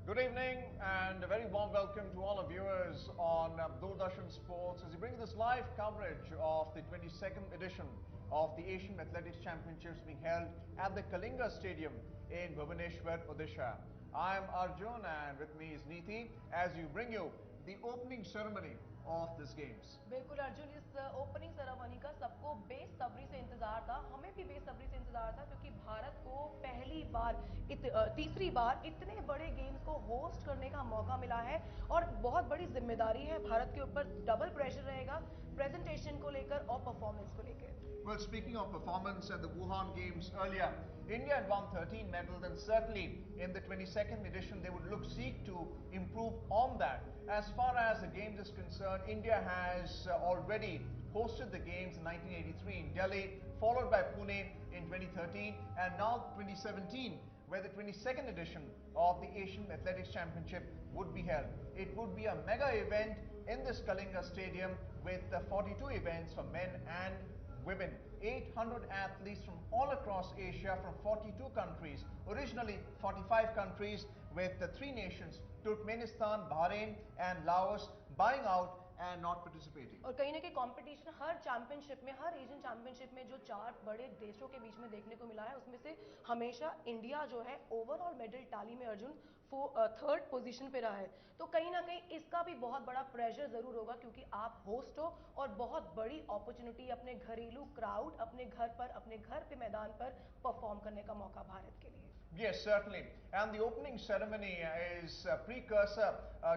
Good evening and a very warm welcome to all our viewers on Doordarshan Sports as we bring this live coverage of the 22nd edition of the Asian Athletics Championships being held at the Kalinga Stadium in Bhubaneswar, Odisha. I am Arjun and with me is Neeti as we bring you the opening ceremony of these games. बिल्कुल अर्जुन, इस opening ceremony का सबको बेसब्री से इंतजार था, हमें भी बेसब्री से इंतजार था क्योंकि भारत को पहली बार तीसरी बार इतने बड़े गेम्स को होस्ट करने का मौका मिला है और बहुत बड़ी जिम्मेदारी है भारत के ऊपर। डबल प्रेशर रहेगा प्रेजेंटेशन को लेकर और परफॉर्मेंस को लेकर। Well, speaking of performance at the Wuhan Games earlier, India had won 13 medals and certainly in the 22nd edition they would seek to improve on that. As far as the games is concerned, India has already hosted the games in 1983 in Delhi, followed by Pune in 2013 and now 2017 where the 22nd edition of the Asian Athletics Championship would be held. It would be a mega event in this Kalinga Stadium with 42 events for men and women. 800 athletes from all across Asia from 42 countries, originally 45 countries with the three nations, Turkmenistan, Bahrain and Laos buying out and not participating. और कहीं ना कहीं competition हर championship में, हर Asian championship में जो चार बड़े देशों के बीच में देखने को मिला है उसमें से हमेशा इंडिया जो है ओवरऑल मेडल टैली में अर्जुन थर्ड पोजीशन पे रहा है। तो कहीं ना कहीं इसका भी बहुत बड़ा प्रेशर जरूर होगा क्योंकि आप होस्ट हो और बहुत बड़ी अपॉर्चुनिटी अपने घरेलू क्राउड, अपने घर पे मैदान पर परफॉर्म करने का मौका भारत के लिए। Yes, certainly. And the opening ceremony is a precursor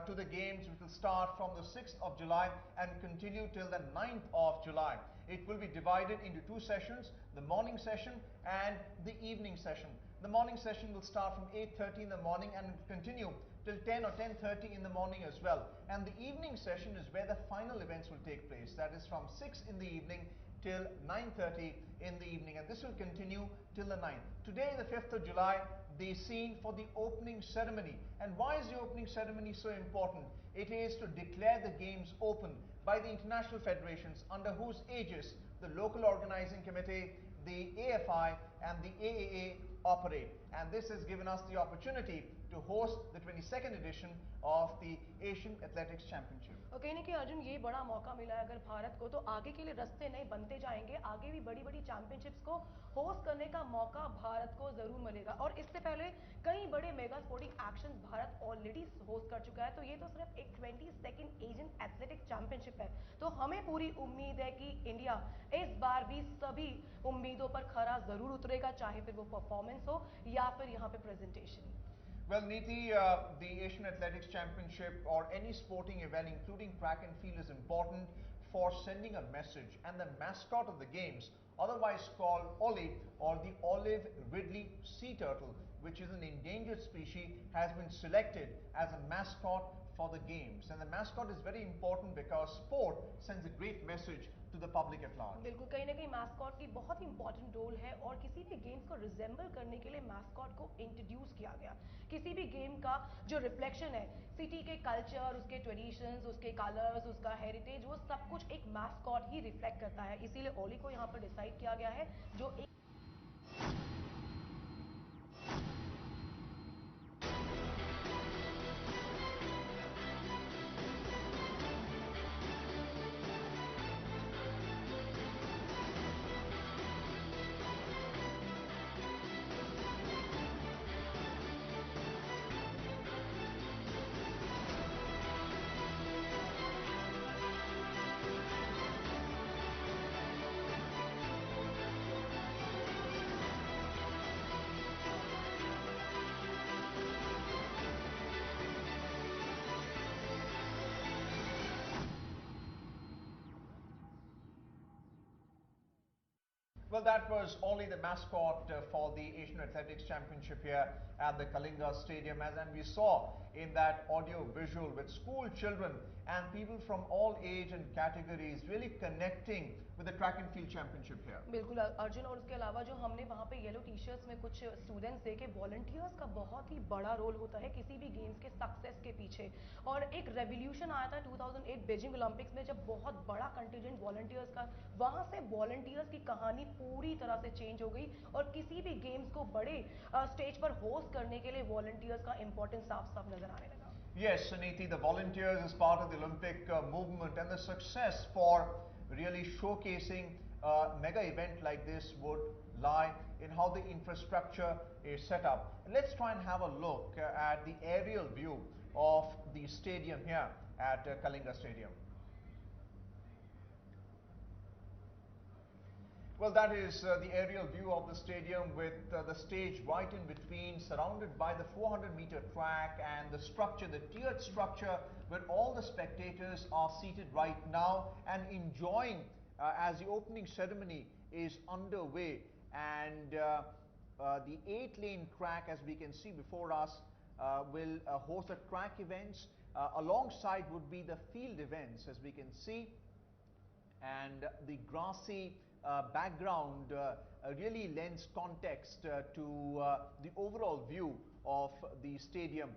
to the games which will start from the 6th of July and continue till the 9th of July. It will be divided into two sessions, the morning session and the evening session. The morning session will start from 8:30 in the morning and will continue till 10 or 10:30 in the morning as well. And the evening session is where the final events will take place. That is from 6 in the evening till 9:30 in the evening and this will continue till the 9th. Today the 5th of July, the scene for the opening ceremony. And why is the opening ceremony so important? It is to declare the games open by the international federations under whose aegis the local organizing committee, the AFI and the AAA operate, and this has given us the opportunity to host the 22nd edition of the Asian Athletics Championship. और कहीं ना कहीं अर्जुन ये बड़ा मौका मिला है अगर भारत को, तो आगे के लिए रास्ते नए बनते जाएंगे, आगे भी बड़ी बड़ी चैंपियनशिप्स को होस्ट करने का मौका भारत को जरूर मिलेगा। और इससे पहले कई बड़े mega sporting actions Bharat already host कर चुका है, तो ये तो सिर्फ एक 22nd एशियन एथलेटिक्स चैंपियनशिप है। तो हमें पूरी उम्मीद है कि इंडिया इस बार भी सभी उम्मीदों पर खरा जरूर उतरेगा, चाहे फिर वो परफॉर्मेंस हो या फिर यहाँ पे presentation. Well, Neeti, the Asian Athletics Championship or any sporting event, including track and field, is important for sending a message. And the mascot of the games, otherwise called Ollie or the olive ridley sea turtle, which is an endangered species, has been selected as a mascot for the games. And the mascot is very important because sport sends a great message to the public at large. बिल्कुल, कहीं ना कहीं mascot की बहुत ही important role है और किसी भी गेम्स को रिजेंबल करने के लिए मैस्कॉट को इंट्रोड्यूस किया गया। किसी भी गेम का जो रिफ्लेक्शन है सिटी के कल्चर, उसके ट्रेडिशंस, उसके कलर्स, उसका हेरिटेज, वो सब कुछ एक मैस्कॉट ही रिफ्लेक्ट करता है। इसीलिए ओली को यहाँ पर डिसाइड किया गया है जो एक Well, that was only the mascot for the Asian Athletics Championship here at the Kalinga Stadium, and we saw in that audio visual with school children and people from all age and categories really connecting with the track and field championship here. बिल्कुल अर्जुन, और उसके अलावा जो हमने वहाँ पे yellow T shirts में कुछ स्टूडेंट्स देखे, वॉलंटियर्स का बहुत ही बड़ा रोल होता है किसी भी गेम्स के सक्सेस के पीछे। और एक रेवोल्यूशन आया था 2008 बीजिंग ओलंपिक्स में जब बहुत बड़ा कंटिजेंट वॉलंटियर्स का, वहाँ से वॉलंटियर्स की कहानी पूरी तरह से चेंज हो गई और किसी भी गेम्स को बड़े स्टेज पर होस्ट करने के लिए वॉलंटियर्स का इंपॉर्टेंस साफ साफ नजर आने लगा. Yes, Suniti, the volunteers is part of the Olympic movement, and the success for really showcasing a mega event like this would lie in how the infrastructure is set up. Let's try and have a look at the aerial view of the stadium here at Kalinga Stadium. Well, that is the aerial view of the stadium with the stage right in between, surrounded by the 400-meter track and the structure, the tiered structure, where all the spectators are seated right now and enjoying as the opening ceremony is underway. And the 8-lane track, as we can see before us, will host the track events. Alongside would be the field events, as we can see, and the grassy background really lends context to the overall view of the stadium.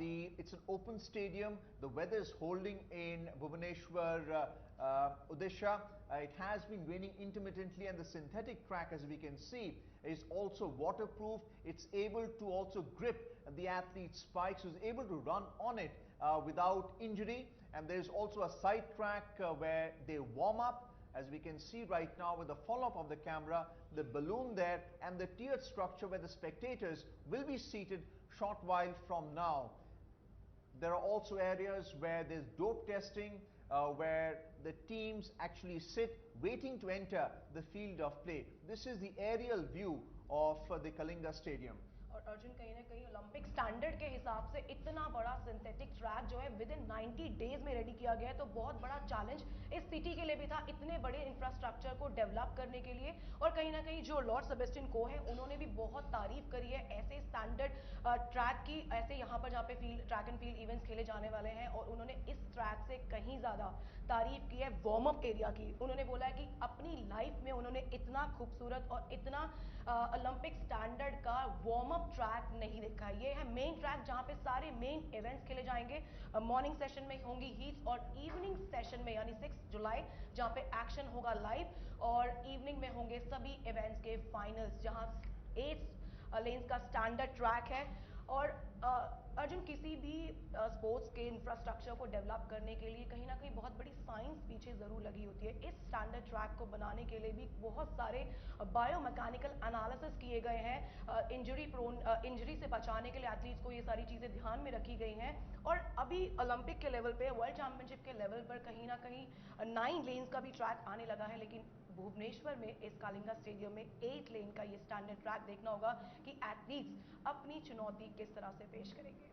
It's an open stadium. The weather is holding in Bhubaneswar, Odisha. It has been raining intermittently, and the synthetic track, as we can see, is also waterproof. It's able to also grip the athlete's spikes, who's able to run on it without injury. And there's also a side track where they warm up, as we can see right now with the follow-up of the camera, the balloon there, and the tiered structure where the spectators will be seated short while from now. There are also areas where there's dope testing, where the teams actually sit waiting to enter the field of play. This is the aerial view of the Kalinga Stadium. और अर्जुन कहीं ना कहीं Olympic standard के हिसाब से इतना बड़ा synthetic track जो है विद इन 90 डेज में रेडी किया गया है, तो बहुत बड़ा चैलेंज इस सिटी के लिए भी था इतने बड़े इंफ्रास्ट्रक्चर को डेवलप करने के लिए. और कहीं ना कहीं जो लॉर्ड सेबेस्टियन को है उन्होंने भी बहुत तारीफ करी है ऐसे स्टैंडर्ड ट्रैक की, ऐसे यहाँ पर जहाँ पे field track and field events खेले जाने वाले हैं. और उन्होंने इस ट्रैक से कहीं ज़्यादा तारीफ की है वार्म अप एरिया की. उन्होंने बोला है कि अपनी लाइफ में उन्होंने इतना खूबसूरत और इतना ओलंपिक स्टैंडर्ड का वार्म अप ट्रैक नहीं देखा है. ये है मेन ट्रैक जहां पे सारे मेन इवेंट्स खेले जाएंगे. मॉर्निंग सेशन में होंगी हीट्स और इवनिंग सेशन में यानी 6 जुलाई जहां पे एक्शन होगा लाइव, और इवनिंग में होंगे सभी इवेंट्स के फाइनल्स जहां 8 लेन्स का स्टैंडर्ड ट्रैक है. और अर्जुन, किसी भी स्पोर्ट्स के इंफ्रास्ट्रक्चर को डेवलप करने के लिए कहीं ना कहीं बहुत बड़ी साइंस पीछे ज़रूर लगी होती है. इस स्टैंडर्ड ट्रैक को बनाने के लिए भी बहुत सारे बायोमैकेनिकल एनालिसिस किए गए हैं. इंजरी से बचाने के लिए एथलीट्स को ये सारी चीज़ें ध्यान में रखी गई हैं. और अभी ओलंपिक के लेवल पे, वर्ल्ड चैंपियनशिप के लेवल पर कहीं ना कहीं 9 लेन्स का भी ट्रैक आने लगा है. लेकिन भुवनेश्वर में इस कालिंगा स्टेडियम में 8 लेन का ये स्टैंडर्ड ट्रैक देखना होगा कि एथलीट्स अपनी चुनौती किस तरह से पेश करेंगे.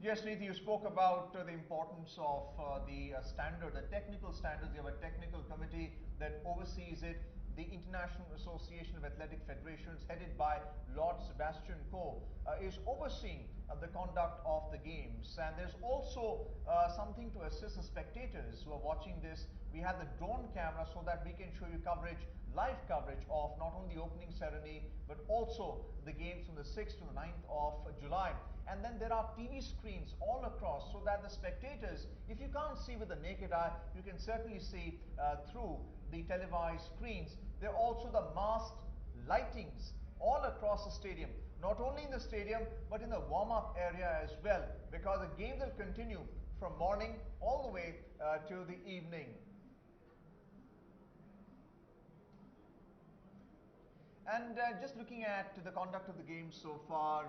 Yes, Neeti, you spoke about the importance of the standard, the technical standards. You have a technical committee that oversees it. The International Association of Athletic Federations, headed by Lord Sebastian Coe, is overseeing the conduct of the games. And there's also something to assist the spectators who are watching this. We have the drone camera so that we can show you coverage, live coverage of not only the opening ceremony, but also the games from the 6th to the 9th of July. And then there are TV screens all across so that the spectators, if you can't see with the naked eye, you can certainly see through the televised screens. There are also the masked lightings all across the stadium, not only in the stadium but in the warm-up area as well, because the game will continue from morning all the way to the evening. And just looking at the conduct of the game so far,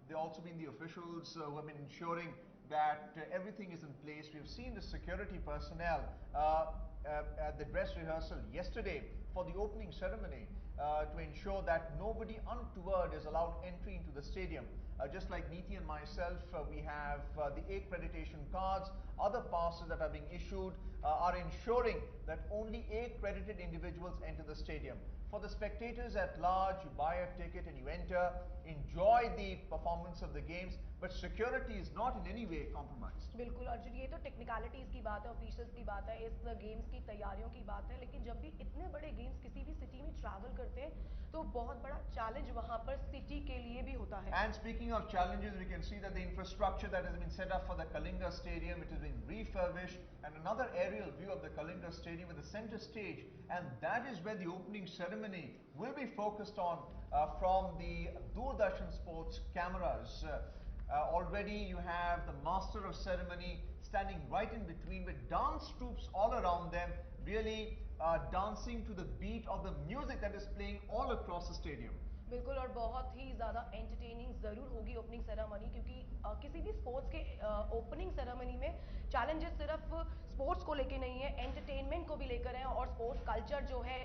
there have also been the officials who have been ensuring that everything is in place. We've seen the security personnel at the dress rehearsal yesterday for the opening ceremony to ensure that nobody untoward is allowed entry into the stadium. Just like Neeti and myself, we have the accreditation cards. Other passes that are being issued are ensuring that only accredited individuals enter the stadium. For the spectators at large, you buy a ticket and you enter, enjoy the performance of the games, but security is not in any way compromised. बिल्कुल अर्जुन, ये तो technicalities की बात है, officials की बात है, इस गेम्स की तैयारियों की बात है. लेकिन जब भी इतने बड़े गेम्स किसी भी सिटी में ट्रैवल करते हैं तो बहुत बड़ा चैलेंज वहाँ पर सिटी के लिए भी होता है. And speaking of challenges, we can see that the infrastructure that has been set up for the Kalinga Stadium, it has been refurbished, and another aerial view of the Kalinga Stadium with the center stage, and that is where the opening ceremony ceremony will be focused on from the Doordarshan Sports cameras. Already you have the master of ceremony standing right in between with dance troops all around them, really dancing to the beat of the music that is playing all across the stadium. बिल्कुल और बहुत ही ज़्यादा entertaining ज़रूर होगी opening ceremony क्योंकि किसी भी sports के ओपनिंग सेरेमनी में चैलेंजेस सिर्फ स्पोर्ट्स को लेके नहीं है, एंटरटेनमेंट को भी लेकर हैं और स्पोर्ट्स कल्चर जो है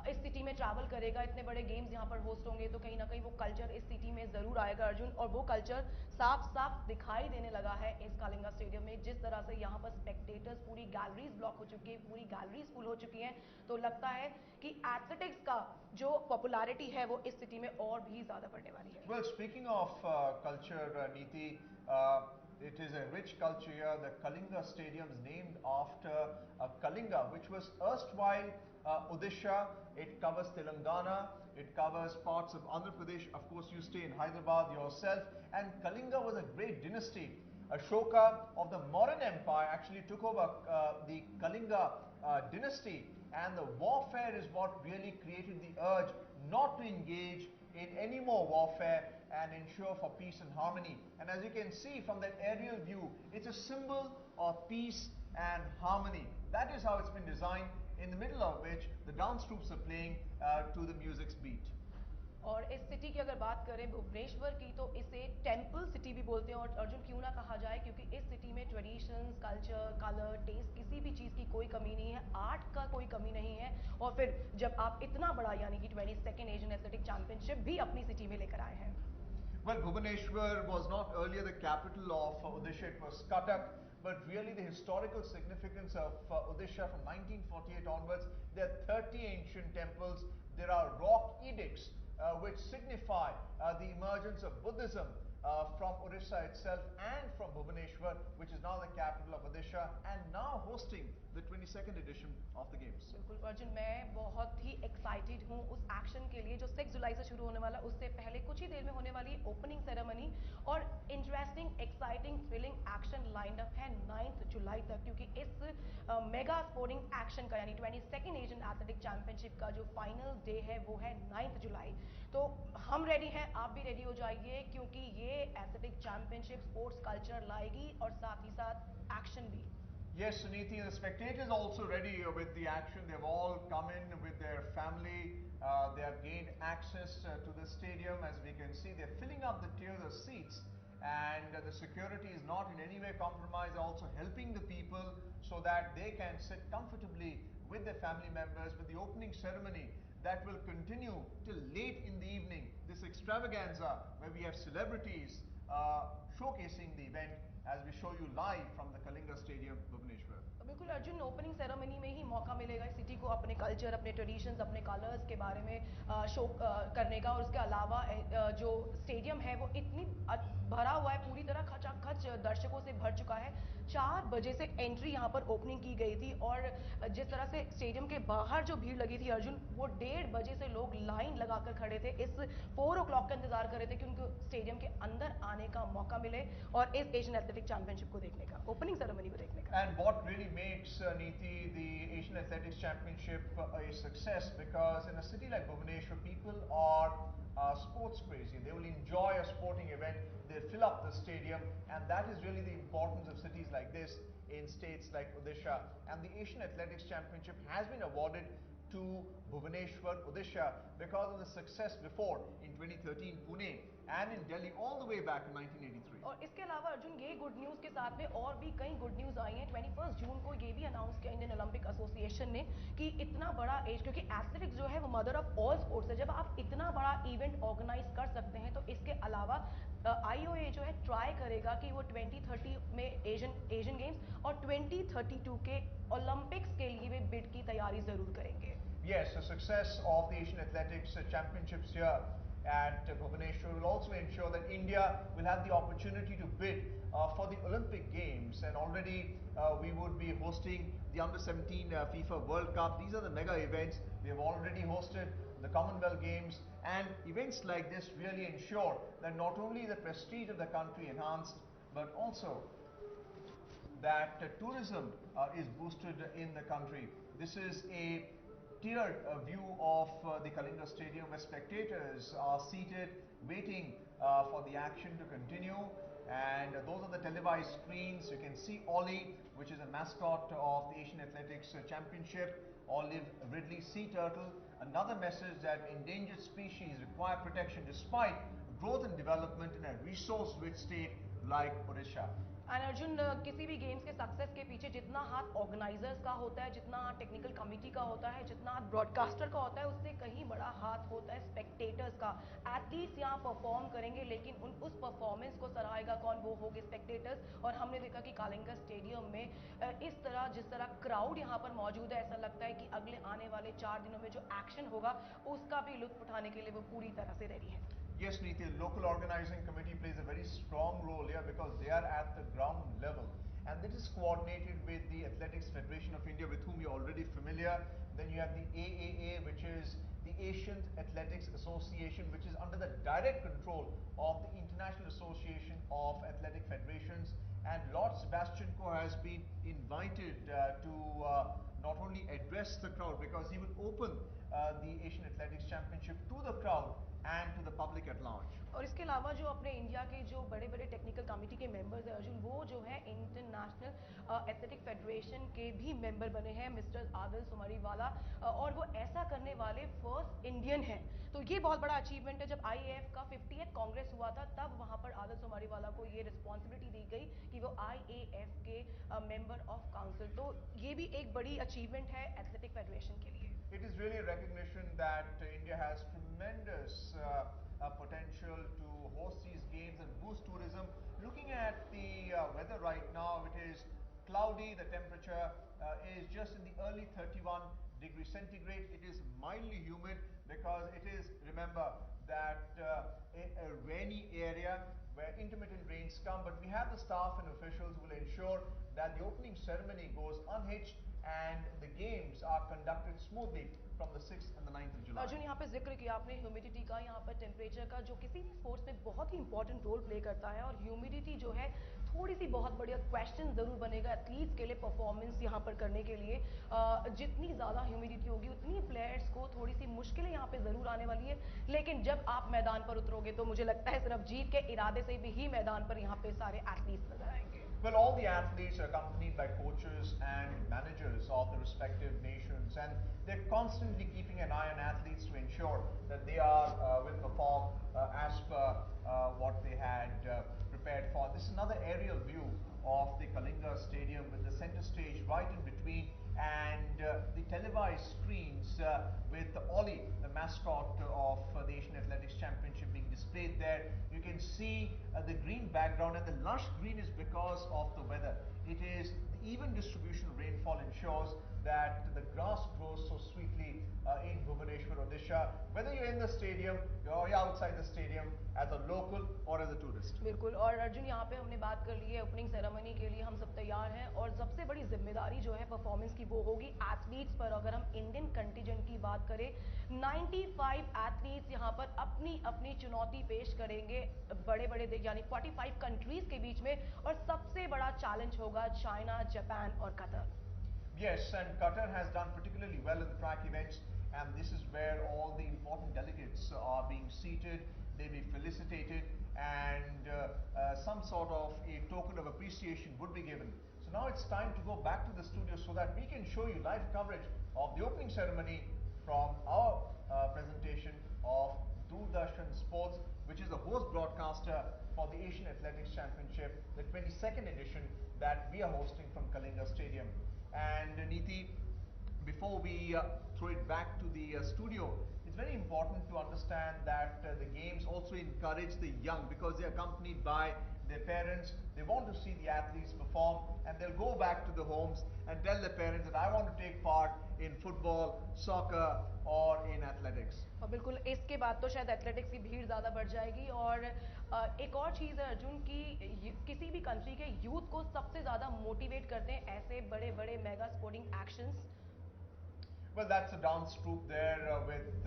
इस सिटी में ट्रैवल करेगा। इतने बड़े गेम्स यहाँ पर होस्ट होंगे तो कहीं ना कहीं वो कल्चर इस सिटी में ज़रूर आएगा अर्जुन, और वो कल्चर साफ साफ दिखाई देने लगा है इस कलिंगा स्टेडियम में। जिस तरह से यहाँ पर स्पेक्टेटर्स, पूरी गैलरीज ब्लॉक हो चुकी है, पूरी गैलरीज फुल हो चुकी हैं, तो लगता है कि एथलेटिक्स का जो पॉपुलैरिटी है वो इस सिटी में और भी ज़्यादा बढ़ने वाली है। Well, speaking of culture, Neeti, it is a rich culture here. The Kalinga Stadium is named after Kalinga, which was erstwhile Odisha. It covers Telangana. It covers parts of Andhra Pradesh. Of course, you stay in Hyderabad yourself. And Kalinga was a great dynasty. Ashoka of the modern empire actually took over the Kalinga dynasty, and the warfare is what really created the urge not to engage in any more warfare and ensure for peace and harmony. And as you can see from that aerial view, it's a symbol of peace and harmony. That is how it's been designed, in the middle of which the dance troops are playing to the music's beat. और इस city की अगर बात करें भुवनेश्वर की तो इसे temple city भी बोलते हैं, और अर्जुन क्यों ना कहा जाए क्योंकि इस सिटी में ट्रेडिशंस, कल्चर, कलर, टेस्ट, किसी भी चीज़ की कोई कमी नहीं है, आर्ट का कोई कमी नहीं है। और फिर जब आप इतना बड़ा यानी कि 22nd एशियन एथलेटिक चैंपियनशिप भी अपनी सिटी में लेकर आए हैं। Well, Bhubaneswar was not earlier the capital of Odisha, it was Cuttack, but really the historical significance of Odisha from 1948 onwards, there are 30 ancient temples, there are rock edicts which signify the emergence of Buddhism from Orissa itself and from Bhubaneswar, which is now the capital of Odisha and now hosting the 22nd edition of the games. बिल्कुल अर्जुन, मैं बहुत ही excited हूँ उस action के लिए जो 6 जुलाई से शुरू होने वाला, उससे पहले कुछ ही देर में होने वाली ओपनिंग सेरेमनी, और interesting, exciting, thrilling action lined up है 9 जुलाई तक, क्योंकि इस मेगा स्पोर्टिंग एक्शन का यानी 22nd एशियन एथलेटिक चैंपियनशिप का जो फाइनल डे है वो है 9 जुलाई। तो हम रेडी हैं, आप भी रेडी हो जाइए क्योंकि ये एथलेटिक चैंपियनशिप स्पोर्ट्स कल्चर लाएगी और साथ ही साथ एक्शन भी। Yes, Suniti, the spectators also ready with the action. They've all come in with their family. They have gained access to the stadium. As we can see, they're filling up the tiers of seats, and the security is not in any way compromised, also helping the people so that they can sit comfortably with their family members with the opening ceremony that will continue till late in the evening. This extravaganza where we have celebrities showcasing the event as we show you live from the Kalinga Stadium, Bhubaneswar. बिल्कुल Arjun, opening ceremony में ही मौका मिलेगा इस city को अपने culture, अपने traditions, अपने colours के बारे में शो करने का। और उसके अलावा जो स्टेडियम है वो इतनी भरा हुआ है, पूरी तरह खचाखच दर्शकों से भर चुका है। 4 बजे से एंट्री यहाँ पर ओपनिंग की गई थी, और जिस तरह से स्टेडियम के बाहर जो भीड़ लगी थी अर्जुन, वो 1:30 बजे से लोग लाइन लगाकर खड़े थे, इस 4 o'clock का इंतजार कर रहे थे कि उनको स्टेडियम के अंदर आने का मौका मिले और इस एशियन एथलेटिक चैंपियनशिप को देखने का, ओपनिंग सेरेमनी को देखने का। And what really makes Neeti the Asian Athletics Championship a success, because in a city like Bhubaneswar, people are sports crazy. They will enjoy a sporting event, they'll fill up the stadium, and that is really the importance of cities like this in states like Odisha. And the Asian Athletics Championship has been awarded to Bhubaneswar, Odisha, because of the success before in 2013 Pune and in Delhi all the way back in 1983. और इसके अलावा अर्जुन, ये good news के साथ में और भी कई गुड न्यूज़ आई हैं। 21 जून को ये भी अनाउंस किया इंडियन ओलंपिक एसोसिएशन ने कि इतना बड़ा एज, क्योंकि एथलेटिक्स जो है वो मदर ऑफ ऑल स्पोर्ट्स है, जब आप इतना बड़ा इवेंट ऑर्गेनाइज कर सकते हैं तो इसके अलावा IOA जो है ट्राई करेगा कि वो 2030 में एशियन गेम्स और 2032 के ओलंपिक्स के लिए वे बिड की तैयारी ज़रूर करेंगे। Yes, the success of the Asian Athletics Championships here at Bhubaneswar will also ensure that India will have the opportunity to bid for the Olympic Games, and already we would be hosting the Under-17 FIFA World Cup. These are the mega events. We have already hosted the Commonwealth Games, and events like this really ensure that not only the prestige of the country enhanced, but also that tourism is boosted in the country. This is a tiered view of the Kalinga Stadium, where spectators are seated waiting for the action to continue. And those are the televised screens. You can see Ollie, which is a mascot of the Asian Athletics Championship. Olive Ridley sea turtle, another message that endangered species require protection despite growth and development in a resource-rich state like Odisha. And Arjun किसी भी games के success के पीछे जितना हाथ organisers का होता है, जितना हाथ टेक्निकल कमिटी का होता है, जितना हाथ ब्रॉडकास्टर का होता है, उससे कहीं बड़ा हाथ होता है स्पेक्टेटर्स का. एथलीट्स यहाँ परफॉर्म करेंगे लेकिन उस परफॉर्मेंस को सराहेगा कौन? वो होंगे स्पेक्टेटर्स. और हमने देखा कि कालिंगा स्टेडियम में इस तरह जिस तरह क्राउड यहाँ पर मौजूद है, ऐसा लगता है कि अगले आने वाले 4 दिनों में जो एक्शन होगा उसका भी लुत्फ उठाने के लिए वो पूरी तरह से रेडी है. Yes, Neeti, the local organizing committee plays a very strong role here because they are at the ground level. And this is coordinated with the Athletics Federation of India, with whom you're already familiar. Then you have the AAA, which is the Asian Athletics Association, which is under the direct control of the International Association of Athletic Federations. And Lord Sebastian Coe has been invited to not only address the crowd, because he will open the Asian Athletics Championship to the crowd and to the public at large. और इसके अलावा जो अपने India के जो बड़े बड़े technical committee के मेंबर्स हैं अर्जुन, वो जो है इंटरनेशनल एथलेटिक फेडरेशन के भी मेंबर बने हैं, मिस्टर आदिल सुमरीवाला, और वो ऐसा करने वाले फर्स्ट इंडियन हैं. तो ये बहुत बड़ा अचीवमेंट है. जब आईएएफ का 50th कांग्रेस हुआ था तब वहां पर आदिल सुमरीवाला को ये रिस्पॉन्सिबिलिटी दी गई कि वो आईएएफ के मेंबर ऑफ काउंसिल. तो ये भी एक बड़ी अचीवमेंट है एथलेटिक फेडरेशन के लिए. It is really a recognition that India has tremendous potential to host these games and boost tourism. Looking at the weather right now, it is cloudy. The temperature is just in the early 31 degrees centigrade. It is mildly humid because it is, remember, that a rainy area where intermittent rains come. But we have the staff and officials who will ensure that the opening ceremony goes unhitched and the games are conducted smoothly from the 6th and the 9th of July. Arjun, यहाँ पे जिक्र किया आपने humidity का, यहाँ पर temperature का, जो किसी भी स्पोर्ट्स में बहुत ही इंपॉर्टेंट रोल प्ले करता है. और ह्यूमिडिटी जो है थोड़ी सी बहुत बढ़िया क्वेश्चन जरूर बनेगा एथलीट्स के लिए परफॉर्मेंस यहाँ पर करने के लिए. जितनी ज़्यादा ह्यूमिडिटी होगी उतनी प्लेयर्स को थोड़ी सी मुश्किलें यहाँ पे ज़रूर आने वाली है. लेकिन जब आप मैदान पर उतरोगे तो मुझे लगता है सिर्फ जीत के इरादे से भी ही मैदान पर यहाँ पे सारे एथलीट्स नजर आएंगे. Well, all the athletes are accompanied by coaches and managers of the respective nations, and they're constantly keeping an eye on athletes to ensure that they will perform as per what they had prepared for. This is another aerial view of the Kalinga Stadium with the center stage right in between, and the televised screens with Ollie, the mascot of the Asian Athletics Championship, being displayed there. You can see the green background, and the lush green is because of the weather. It is the even distribution of rainfall ensures that the grass grows so sweetly in Bhubaneswar, Odisha, whether you're in the stadium or you're outside the stadium as a local or as a tourist. बिल्कुल. और अर्जुन, यहाँ पे हमने बात कर ली है opening ceremony के लिए हम सब तैयार हैं, और सबसे बड़ी जिम्मेदारी जो है परफॉर्मेंस की वो होगी एथलीट्स पर. अगर हम इंडियन कंटिजेंट की बात करें, 95 एथलीट्स यहाँ पर अपनी अपनी चुनौती पेश करेंगे बड़े बड़े यानी 45 कंट्रीज के बीच में, और सबसे बड़ा चैलेंज होगा चाइना, जापान और Qatar. Yes, and Qatar has done particularly well in the track events, and this is where all the important delegates are being seated. They'll be felicitated, and some sort of a token of appreciation would be given. So now it's time to go back to the studio so that we can show you live coverage of the opening ceremony from our presentation of Sudarsan Sports, which is the host broadcaster for the Asian Athletics Championship, the 22nd edition that we are hosting from Kalinga Stadium. And Neeti, before we throw it back to the studio, it's very important to understand that the games also encourage the young because they're accompanied by their parents. They want to see the athletes perform, and they'll go back to the homes and tell their parents that I want to take part in football, soccer or in athletics. और बिल्कुल इसके बाद तो शायद athletics की भीड़ ज़्यादा बढ़ जाएगी. और एक और चीज़ है अर्जुन की किसी भी कंट्री के यूथ को सबसे ज़्यादा मोटिवेट करते हैं ऐसे बड़े बड़े mega sporting actions. Well, that's a dance troupe there with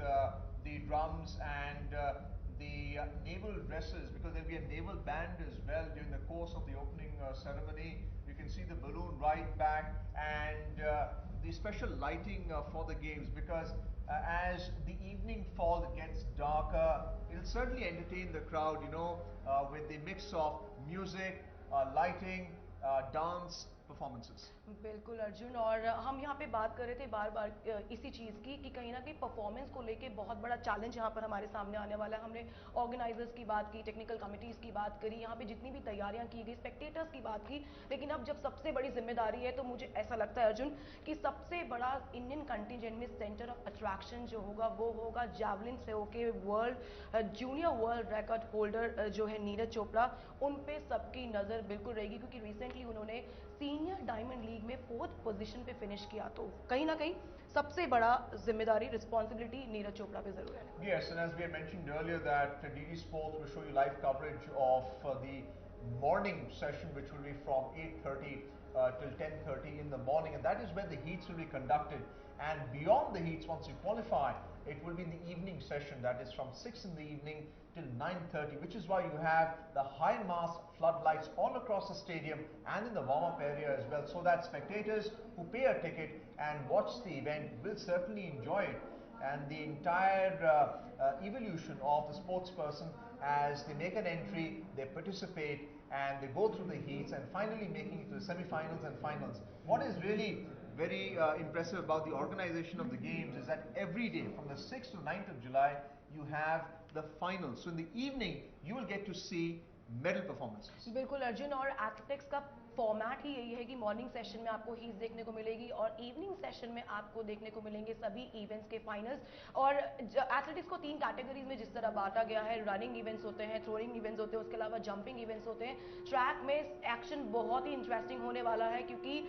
the drums and the naval dresses, because there'll be a naval band as well during the course of the opening ceremony. You can see the balloon right back, and the special lighting for the games, because as the evening fall gets darker, it'll certainly entertain the crowd, with the mix of music, lighting, dance, performances. बिल्कुल अर्जुन, और हम यहाँ पे बात कर रहे थे बार बार इसी चीज़ की कि कहीं ना कहीं परफॉर्मेंस को लेके बहुत बड़ा चैलेंज यहाँ पर हमारे सामने आने वाला है। हमने ऑर्गेनाइजर्स की बात की, टेक्निकल कमिटीज़ की बात करी, यहाँ पे जितनी भी तैयारियाँ की गई, स्पेक्टेटर्स की बात की, लेकिन अब जब सबसे बड़ी जिम्मेदारी है तो मुझे ऐसा लगता है अर्जुन कि सबसे बड़ा इंडियन कंटिजेंट में सेंटर ऑफ अट्रैक्शन जो होगा वो होगा जैवलिन से होके world junior world record holder जो है नीरज चोपड़ा। उन पे सबकी नज़र बिल्कुल रहेगी क्योंकि रिसेंटली उन्होंने सीनियर डायमंड लीग में 4th पोजीशन पे फिनिश किया, तो कहीं ना कहीं सबसे बड़ा जिम्मेदारी रिस्पॉन्सिबिलिटी नीरज चोपड़ा पे जरूर है। Yes, and as we had mentioned earlier that DD Sports will show you live coverage of the morning session, which will be from 8:30 till 10:30 in the morning, and that is where the heats will be conducted. And beyond the heats, once you qualify, it will be in the evening session, that is from 6 in the evening till 9:30, which is why you have the high mast floodlights all across the stadium and in the warm-up area as well, so that spectators who pay a ticket and watch the event will certainly enjoy it. And the entire evolution of the sports person, as they make an entry, they participate and they go through the heats and finally making it to the semi-finals and finals. What is really very impressive about the organization of the games is that every day from the 6th to 9th of July you have the finals. So in the evening you will get to see medal performances. बिल्कुल अर्जुन, और athletics का format ही यही है कि morning session में आपको heats देखने को मिलेगी और इवनिंग सेशन में आपको देखने को मिलेंगे सभी इवेंट्स के फाइनल्स। और एथलेटिक्स को 3 कैटेगरीज में जिस तरह बांटा गया है, रनिंग इवेंट्स होते हैं, थ्रोइंग इवेंट्स होते हैं, उसके अलावा जंपिंग इवेंट्स होते हैं। ट्रैक में एक्शन बहुत ही इंटरेस्टिंग होने वाला है क्योंकि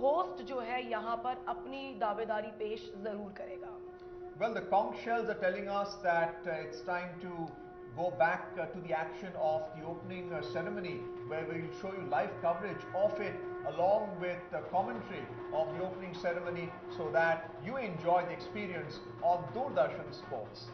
होस्ट जो है यहाँ पर अपनी दावेदारी पेश जरूर करेगा। Well, the conch shells are telling us that it's time to go back to the action of the opening ceremony, where we will show you live coverage of it along with the commentary of the opening ceremony so that you enjoy the experience on Doordarshan Sports.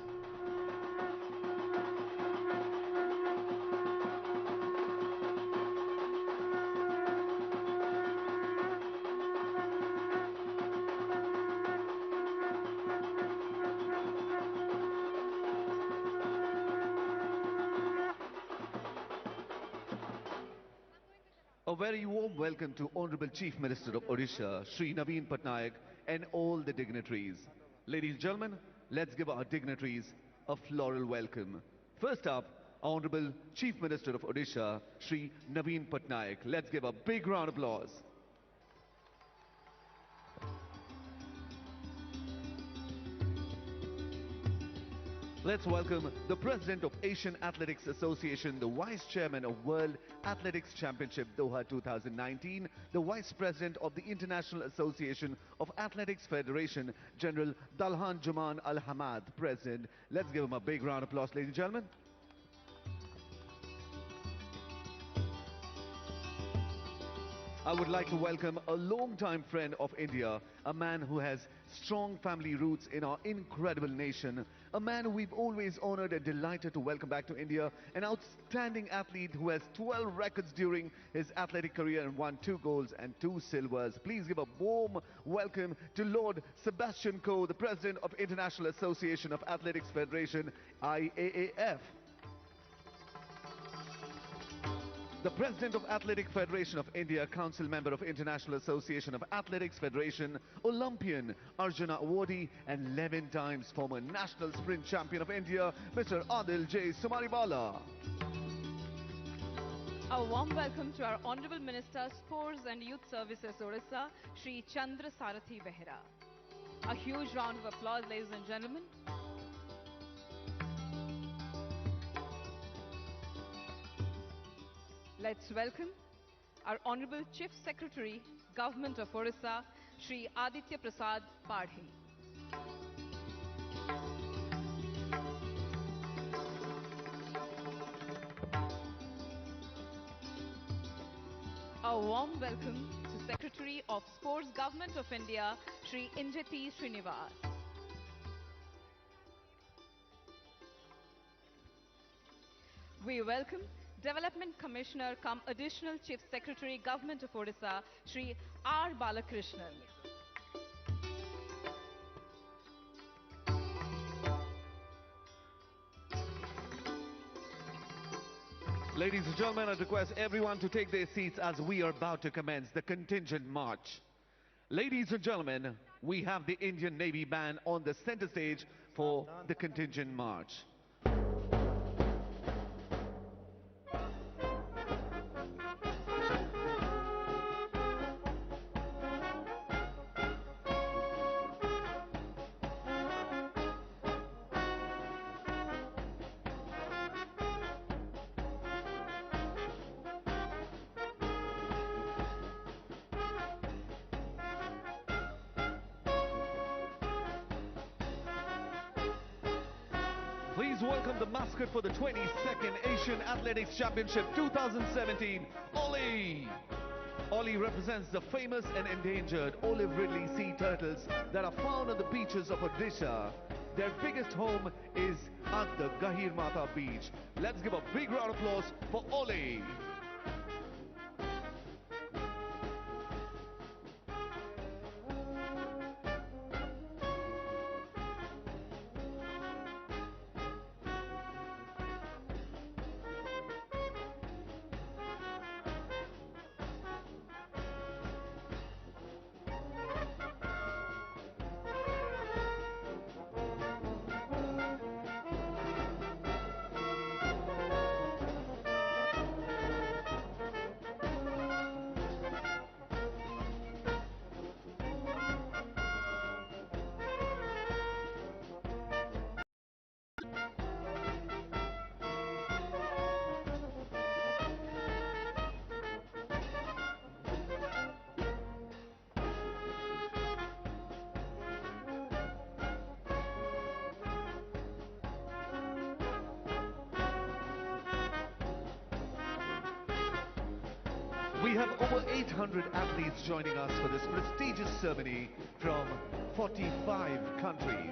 A very warm welcome to Honorable Chief Minister of Odisha, Shri Naveen Patnaik, and all the dignitaries. Ladies and gentlemen, let's give our dignitaries a floral welcome. First up, Honorable Chief Minister of Odisha, Shri Naveen Patnaik. Let's give a big round of applause. Let's welcome the President of Asian Athletics Association, the Vice Chairman of World Athletics Championship Doha 2019, the Vice President of the International Association of Athletics Federation, General Dalhan Juman Al Hamad, President. Let's give him a big round of applause, ladies and gentlemen. I would like to welcome a long-time friend of India, a man who has strong family roots in our incredible nation, a man who we've always honored and delighted to welcome back to India, an outstanding athlete who has 12 records during his athletic career and won 2 golds and 2 silvers. Please give a warm welcome to Lord Sebastian Coe, the President of International Association of Athletics Federation, IAAF. The President of Athletic Federation of India, Council Member of International Association of Athletics Federation, Olympian, Arjuna Awardee, and 11 times former National Sprint Champion of India, Mr. Adil J. Sumaribala. A warm welcome to our Honorable Minister, Sports and Youth Services, Odisha, Shri Chandra Sarathi Behera. A huge round of applause, ladies and gentlemen. Let's welcome our Honorable Chief Secretary, Government of Odisha, Shri Aditya Prasad Padhi. A warm welcome to Secretary of Sports, Government of India, Shri Injati Srinivas. We welcome Development Commissioner cum Additional Chief Secretary, Government of Odisha, Shri R. Balakrishnan. Ladies and gentlemen, I request everyone to take their seats as we are about to commence the contingent march. Ladies and gentlemen, we have the Indian Navy Band on the center stage for the contingent march. Please welcome the mascot for the 22nd Asian Athletics Championship 2017, Ollie. Ollie represents the famous and endangered olive ridley sea turtles that are found on the beaches of Odisha. Their biggest home is at the Gahirmata beach. Let's give a big round of applause for Ollie. We have over 800 athletes joining us for this prestigious ceremony from 45 countries.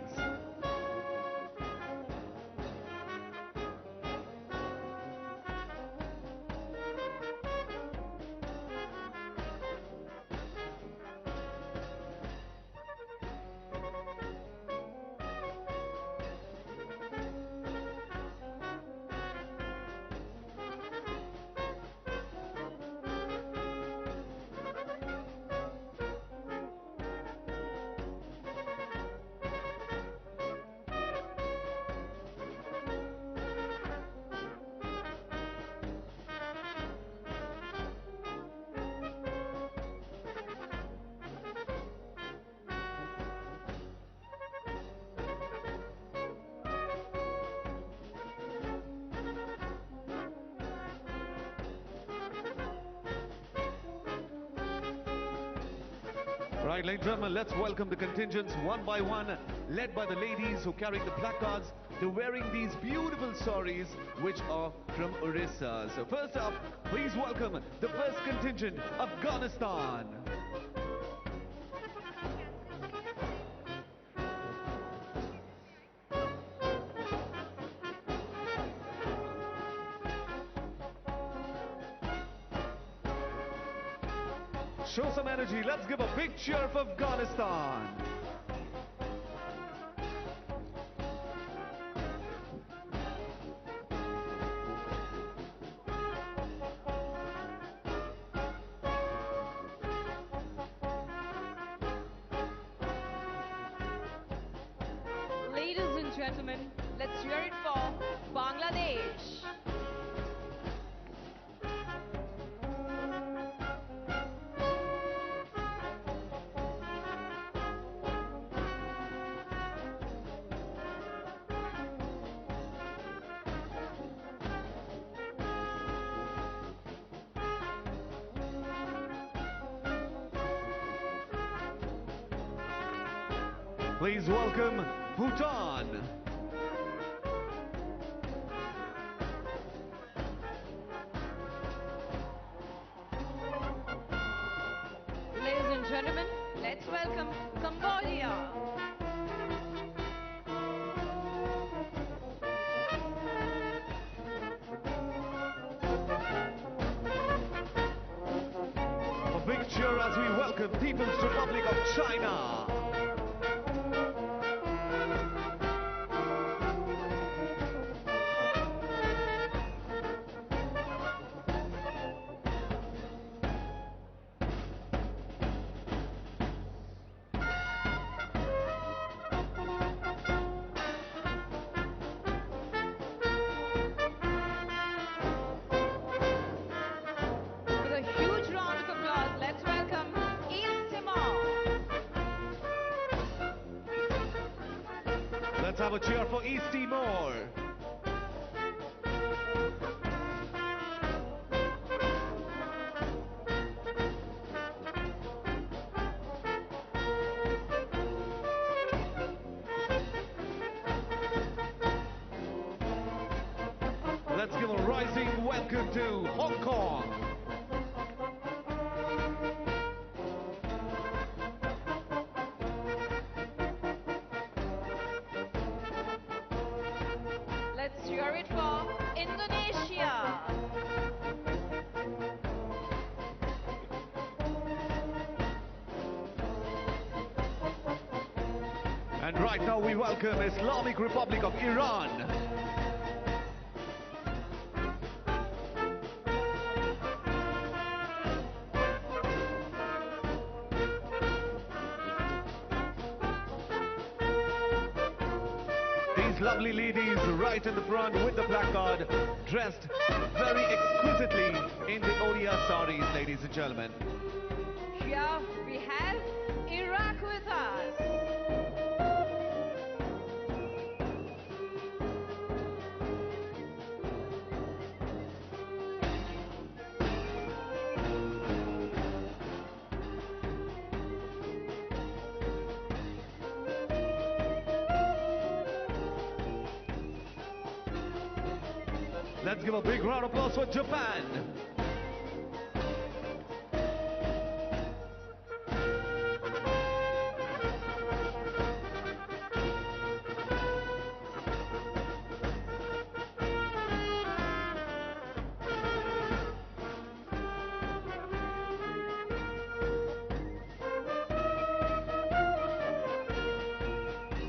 Right, ladies and gentlemen, let's welcome the contingents one by one, led by the ladies who carry the placards. They're wearing these beautiful saris, which are from Orissa. So first up, please welcome the first contingent, Afghanistan. Show some energy. Let's give a big cheer for Afghanistan. Ladies and gentlemen, let's hear it for Bangladesh. Please welcome Bhutan. Ladies and gentlemen, let's welcome Cambodia. A big cheer as we welcome People's Republic of China. Let's have a cheer for East Timor. Let's give a rising welcome to Hong Kong. Let's cheer it for Indonesia. And right now we welcome Islamic Republic of Iran. These lovely ladies right in the front with the placard, dressed very exquisitely in the Odia saris, ladies and gentlemen. Here we have Iraq with us. Let's give a big round of applause for Japan.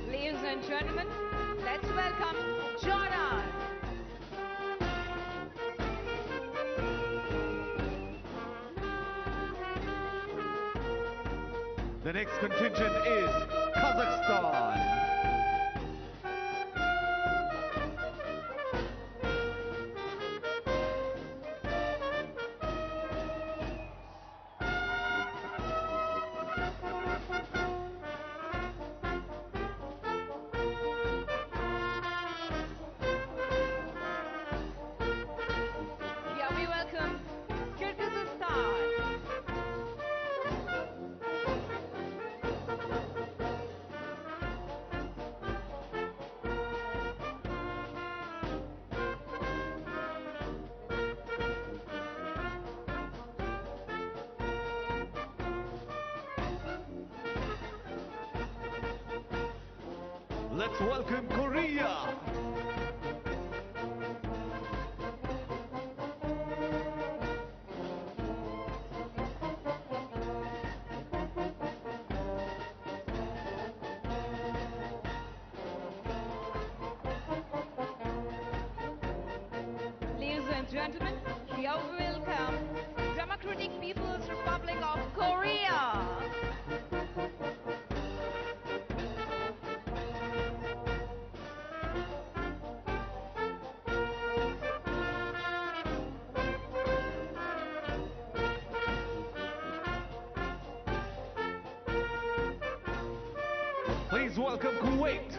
Ladies and gentlemen, let's welcome Jordan. The next contingent is Kazakhstan. Here we welcome Kyrgyzstan. Let's welcome Korea. Ladies and gentlemen, here we welcome Democratic People's Republic of Korea. Please welcome Kuwait.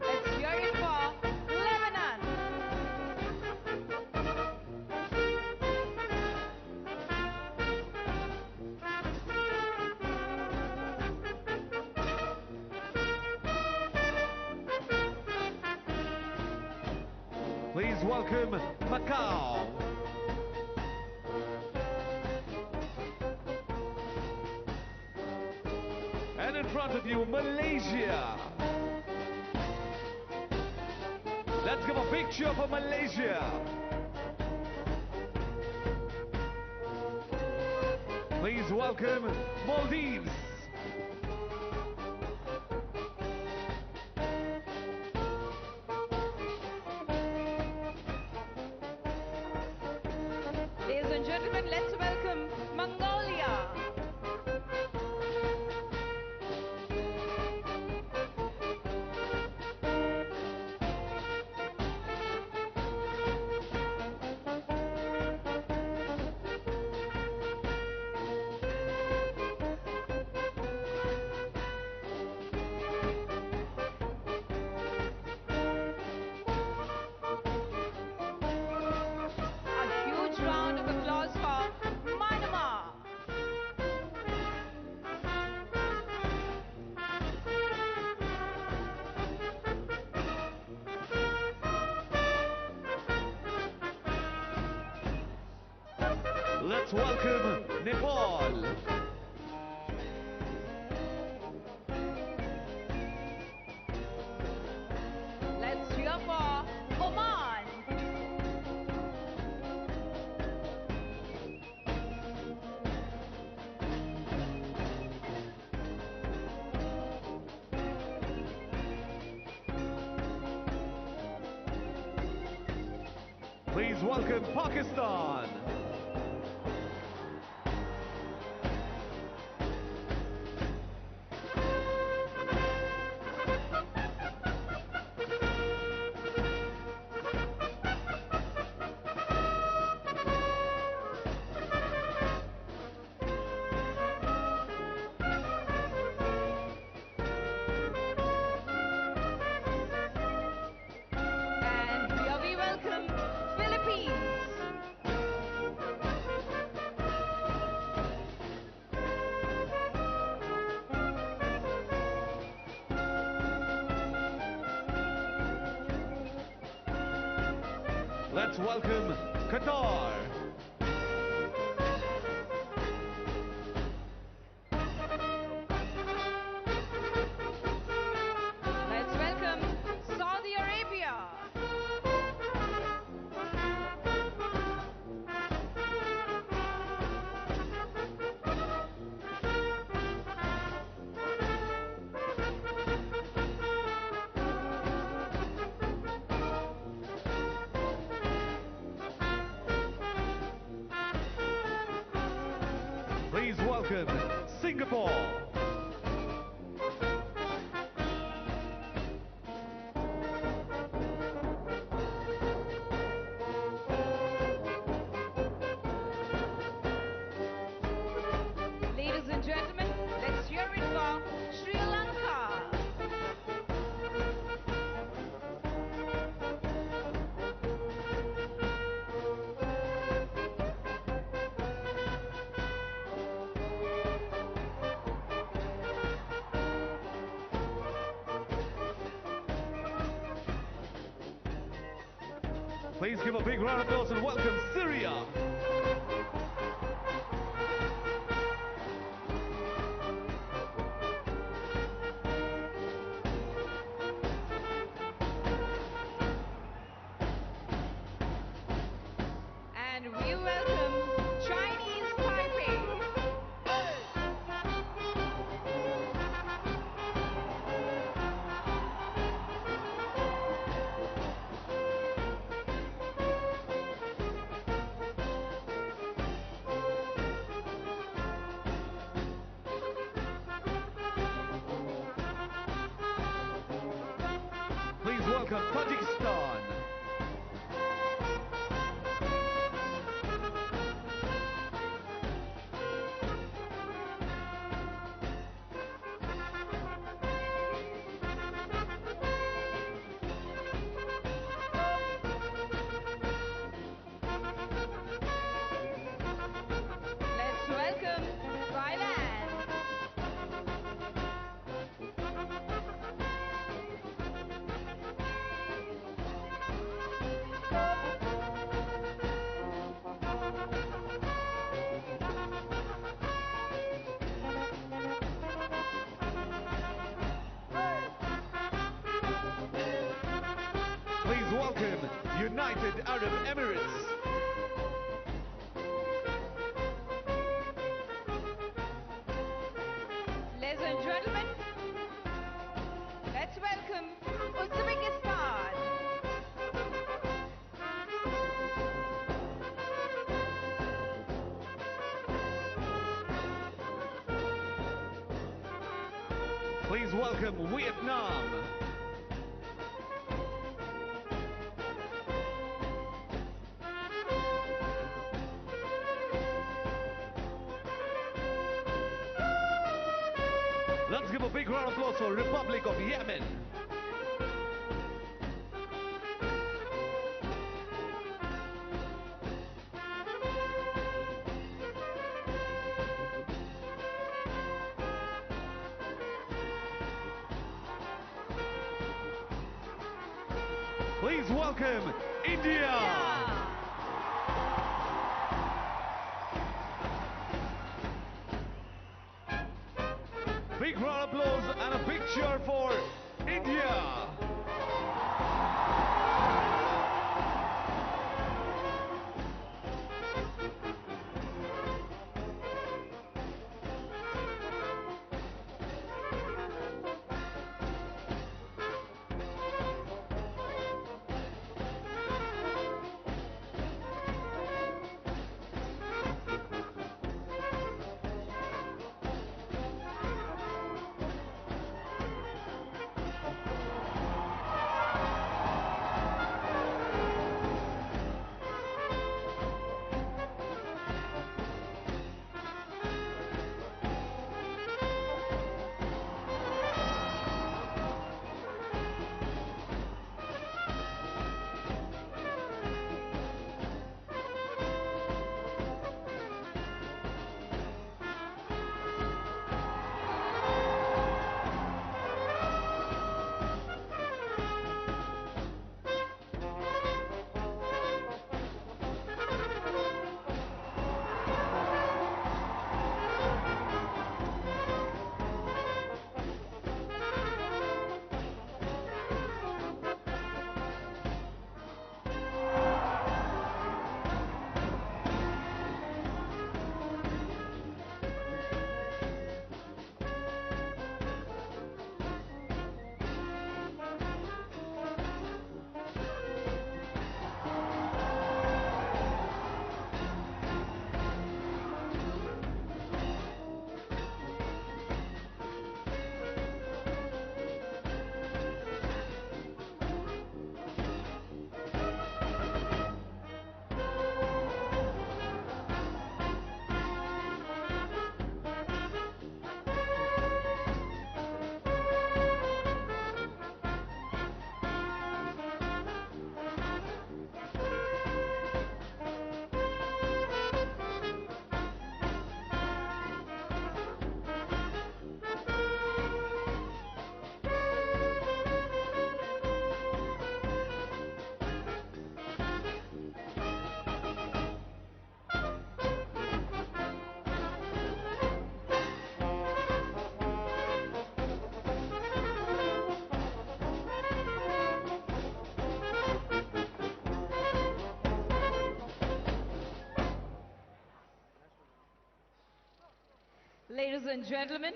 Let's hear it for Lebanon. Please welcome Macau. And in front of you, Malaysia. Let's give a big cheer for Malaysia. Please welcome Maldives. Ladies and gentlemen, let's welcome Mongolia. Let's welcome Nepal. Let's cheer for Oman. Please welcome Pakistan. And here we welcome Philippines. Let's welcome Qatar. Let's welcome Saudi Arabia. Please welcome Singapore. Ladies and gentlemen, let's hear it for Sri Lanka. Please give a big round of applause and welcome Syria. And we welcome Chinese Taipei. Please welcome Tajikistan. Let's welcome Thailand. Please welcome United Arab Emirates. Ladies and gentlemen, let's welcome Uzbekistan. Please welcome Vietnam. Let's give a big round of applause for Republic of Yemen. Please welcome India. big round of applause and a big cheer for India. Ladies and gentlemen,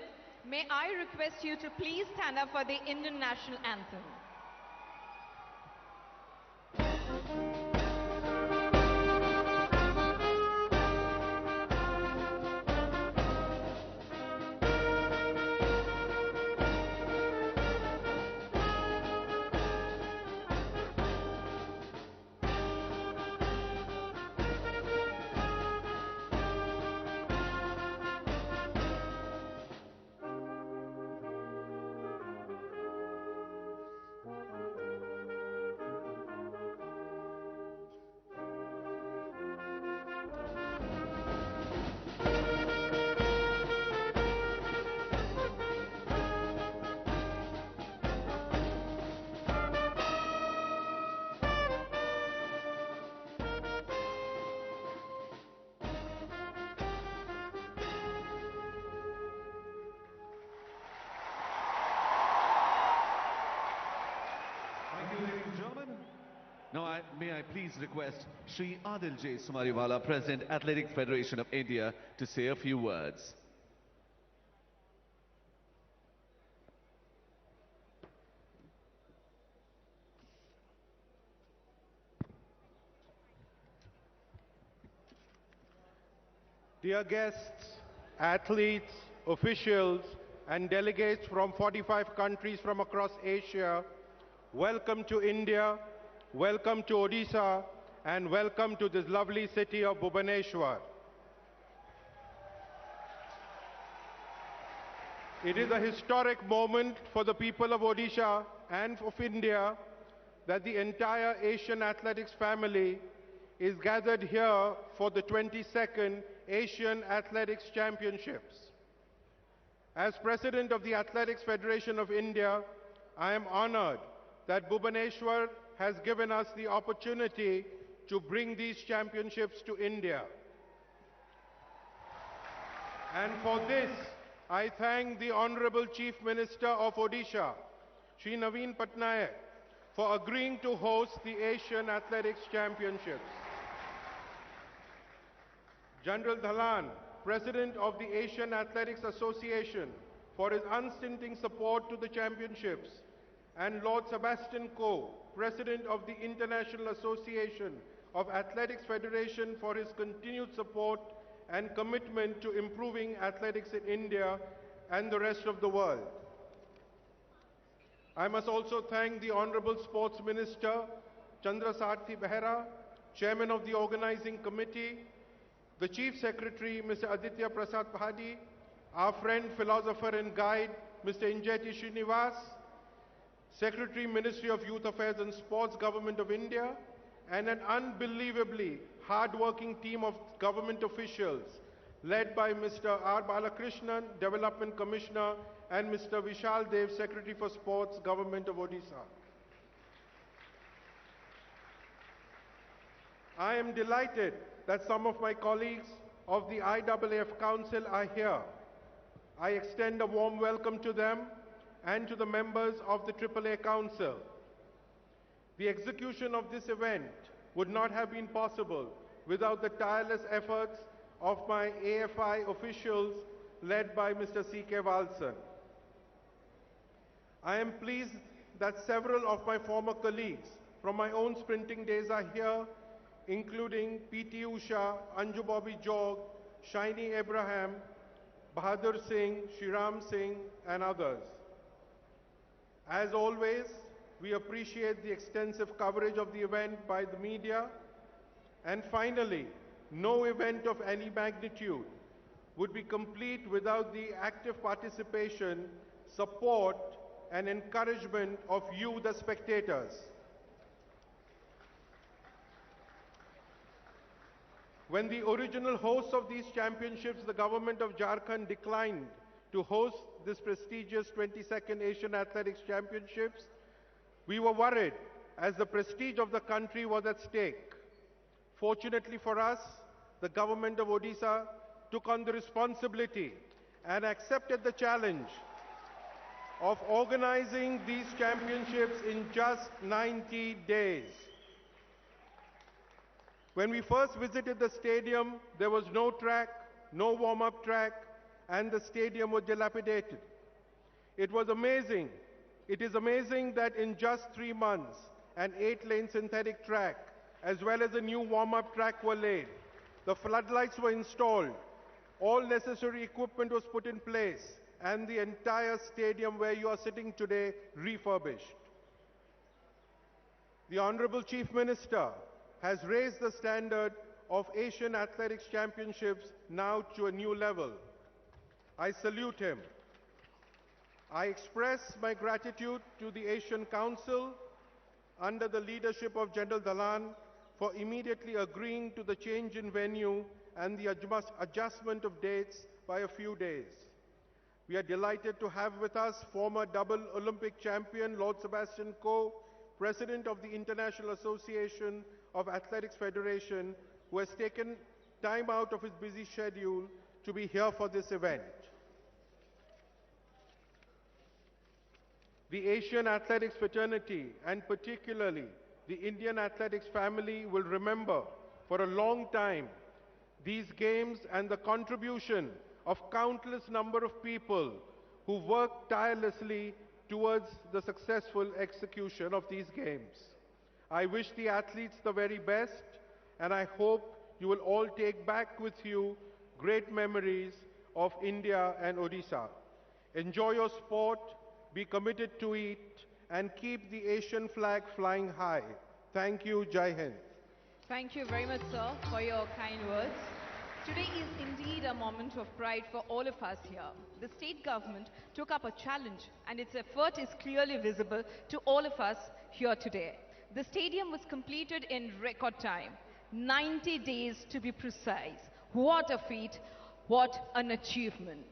may I request you to please stand up for the Indian National Anthem. Now, may I please request Shri Adil J. Sumariwala, President, Athletics Federation of India, to say a few words. Dear guests, athletes, officials, and delegates from 45 countries from across Asia, welcome to India, welcome to Odisha, and welcome to this lovely city of Bhubaneswar. It is a historic moment for the people of Odisha and of India that the entire Asian athletics family is gathered here for the 22nd Asian Athletics Championships. As President of the Athletics Federation of India, I am honored that Bhubaneswar has given us the opportunity to bring these championships to India. And for this, I thank the Honorable Chief Minister of Odisha, Shri Naveen Patnaik, for agreeing to host the Asian Athletics Championships. General Dhalan, President of the Asian Athletics Association, for his unstinting support to the championships, and Lord Sebastian Coe, President of the International Association of Athletics Federation, for his continued support and commitment to improving athletics in India and the rest of the world. I must also thank the Honorable Sports Minister, Chandra Sarthi Behera, Chairman of the Organizing Committee, the Chief Secretary, Mr. Aditya Prasad Pahadi, our friend, philosopher and guide, Mr. Injeti Srinivas, Secretary, Ministry of Youth Affairs and Sports, Government of India, and an unbelievably hard-working team of government officials led by Mr. R. Balakrishnan, Development Commissioner, and Mr. Vishal Dev, Secretary for Sports, Government of Odisha. I am delighted that some of my colleagues of the IAAF Council are here. I extend a warm welcome to them and to the members of the AAA Council. The execution of this event would not have been possible without the tireless efforts of my AFI officials led by Mr. C.K. Valsan. I am pleased that several of my former colleagues from my own sprinting days are here, including P.T. Usha, Anju Bobby Jog, Shaini Abraham, Bahadur Singh, Shriram Singh, and others. As always, we appreciate the extensive coverage of the event by the media. And finally, no event of any magnitude would be complete without the active participation, support, and encouragement of you, the spectators. When the original hosts of these championships, the government of Jharkhand, declined to host this prestigious 22nd Asian Athletics Championships, we were worried as the prestige of the country was at stake. Fortunately for us, the government of Odisha took on the responsibility and accepted the challenge of organizing these championships in just 90 days. When we first visited the stadium, there was no track, no warm-up track, and the stadium was dilapidated. It was amazing. It is amazing that in just 3 months, an 8-lane synthetic track, as well as a new warm-up track were laid. The floodlights were installed. All necessary equipment was put in place, and the entire stadium where you are sitting today refurbished. The Honorable Chief Minister has raised the standard of Asian Athletics Championships now to a new level. I salute him. I express my gratitude to the Asian Council under the leadership of General Dhalan for immediately agreeing to the change in venue and the adjustment of dates by a few days. We are delighted to have with us former double Olympic champion Lord Sebastian Coe, President of the International Association of Athletics Federation, who has taken time out of his busy schedule to be here for this event. The Asian athletics fraternity, and particularly the Indian athletics family, will remember for a long time these games and the contribution of countless number of people who worked tirelessly towards the successful execution of these games. I wish the athletes the very best, and I hope you will all take back with you great memories of India and Odisha. Enjoy your sport, be committed to it, and keep the Asian flag flying high. Thank you, Jai Hind. Thank you very much, sir, for your kind words. Today is indeed a moment of pride for all of us here. The state government took up a challenge, and its effort is clearly visible to all of us here today. The stadium was completed in record time, 90 days to be precise. What a feat, what an achievement.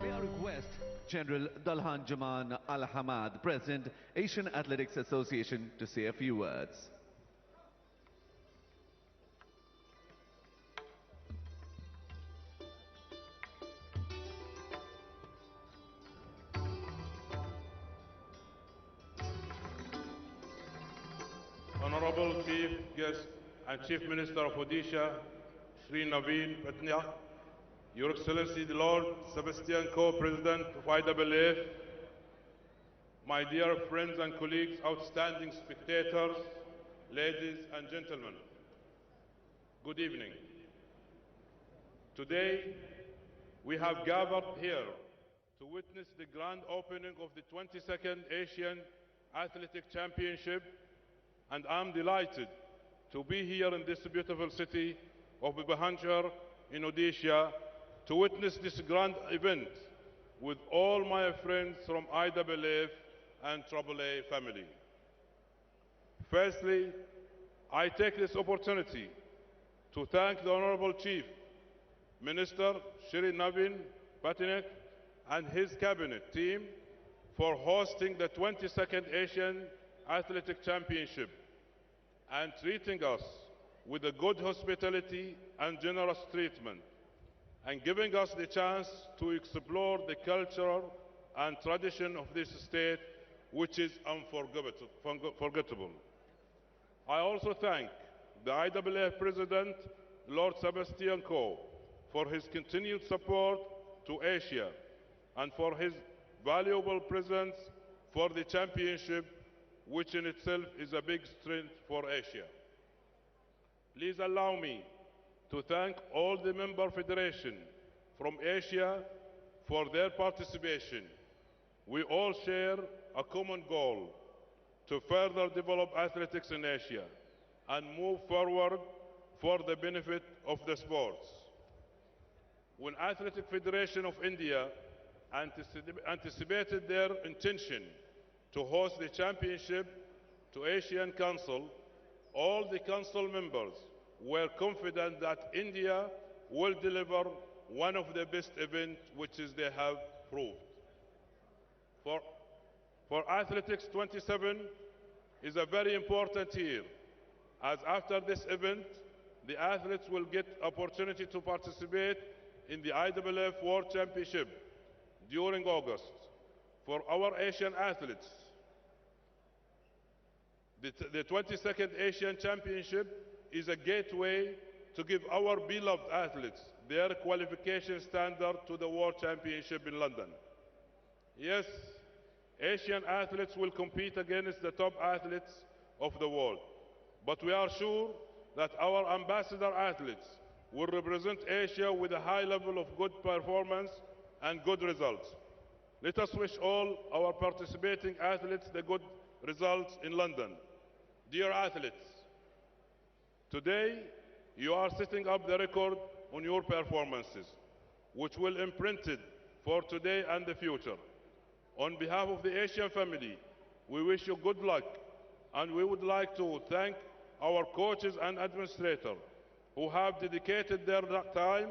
may I request General Dalhan Jaman Al Hamad, President, Asian Athletics Association, to say a few words. Honorable Chief Guest and Chief Minister of Odisha, Sri Naveen Pattnaik, Your Excellency the Lord Sebastian Coe, President of IAAF, my dear friends and colleagues, outstanding spectators, ladies and gentlemen, good evening. Today, we have gathered here to witness the grand opening of the 22nd Asian Athletic Championship, and I'm delighted to be here in this beautiful city of Bhubaneswar in Odisha to witness this grand event with all my friends from IAAF and AAA family. Firstly, I take this opportunity to thank the Honorable Chief Minister Shri Naveen Pattnaik and his cabinet team for hosting the 22nd Asian Athletic Championship and treating us with a good hospitality and generous treatment, and giving us the chance to explore the culture and tradition of this state, which is unforgettable. I also thank the IAAF President, Lord Sebastian Coe, for his continued support to Asia and for his valuable presence for the championship, which in itself is a big strength for Asia. Please allow me to thank all the member federations from Asia for their participation. We all share a common goal to further develop athletics in Asia and move forward for the benefit of the sports. When Athletic Federation of India anticipated their intention to host the championship to Asian Council, all the council members were confident that India will deliver one of the best events which is they have proved. For Athletics 27 is a very important year, as after this event, the athletes will get opportunity to participate in the IAAF World Championship during August. For our Asian athletes, the 22nd Asian Championship is a gateway to give our beloved athletes their qualification standard to the World Championship in London. Yes, Asian athletes will compete against the top athletes of the world, but we are sure that our ambassador athletes will represent Asia with a high level of good performance and good results. Let us wish all our participating athletes the good results in London. Dear athletes, today you are setting up the record on your performances, which will imprint it for today and the future. On behalf of the Asian family, we wish you good luck, and we would like to thank our coaches and administrators who have dedicated their time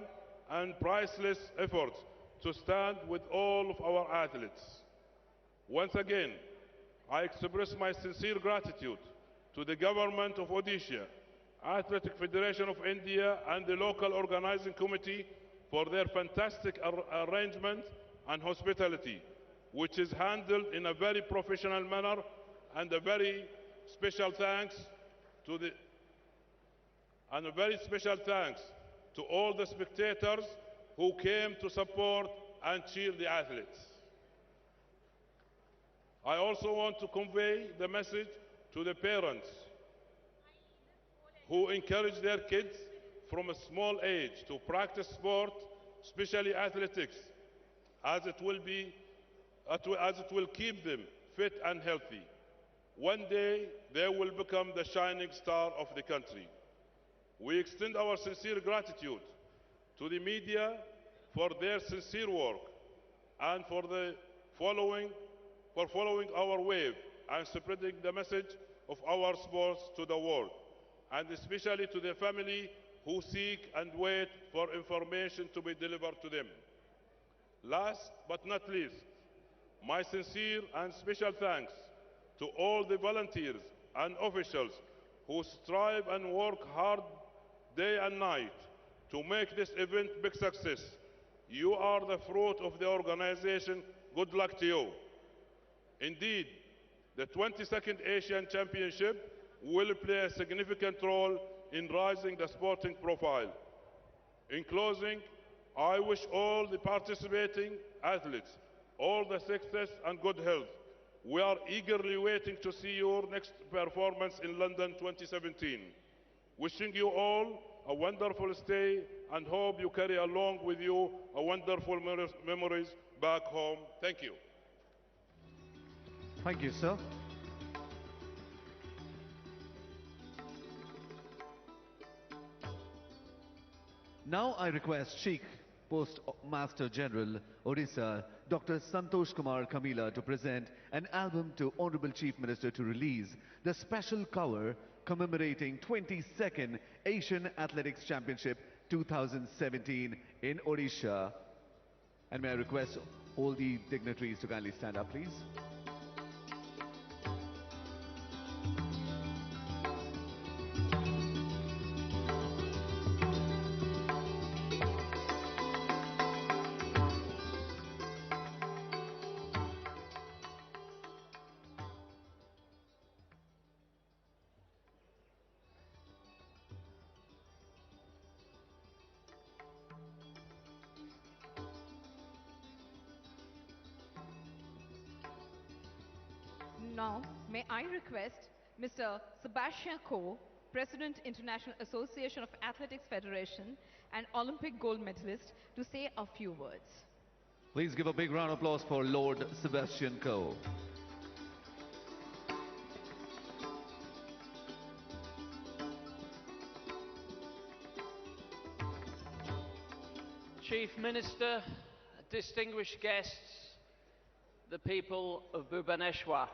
and priceless efforts to stand with all of our athletes. Once again, I express my sincere gratitude to the government of Odisha, Athletic Federation of India, and the local organizing committee for their fantastic arrangement and hospitality, which is handled in a very professional manner, and a very special thanks to all the spectators who came to support and cheer the athletes. I also want to convey the message to the parents who encourage their kids from a small age to practice sport, especially athletics, as it will keep them fit and healthy. One day, they will become the shining star of the country. We extend our sincere gratitude to the media for their sincere work and for following our wave and spreading the message of our sports to the world, and especially to the family who seek and wait for information to be delivered to them. Last but not least, my sincere and special thanks to all the volunteers and officials who strive and work hard day and night to make this event big success. You are the fruit of the organization. Good luck to you. Indeed, the 22nd Asian Championship will play a significant role in raising the sporting profile. In closing, I wish all the participating athletes all the success and good health. We are eagerly waiting to see your next performance in London 2017. Wishing you all a wonderful stay and hope you carry along with you a wonderful memories back home. Thank you. Thank you, sir. Now I request Chief Postmaster General, Odisha, Dr. Santosh Kumar Kamila to present an album to Honorable Chief Minister to release the special cover commemorating 22nd Asian Athletics Championship 2017 in Odisha. And may I request all the dignitaries to kindly stand up, please. Now, may I request Mr. Sebastian Coe, President, International Association of Athletics Federation and Olympic gold medalist, to say a few words. Please give a big round of applause for Lord Sebastian Coe. Chief Minister, distinguished guests, the people of Bhubaneswar,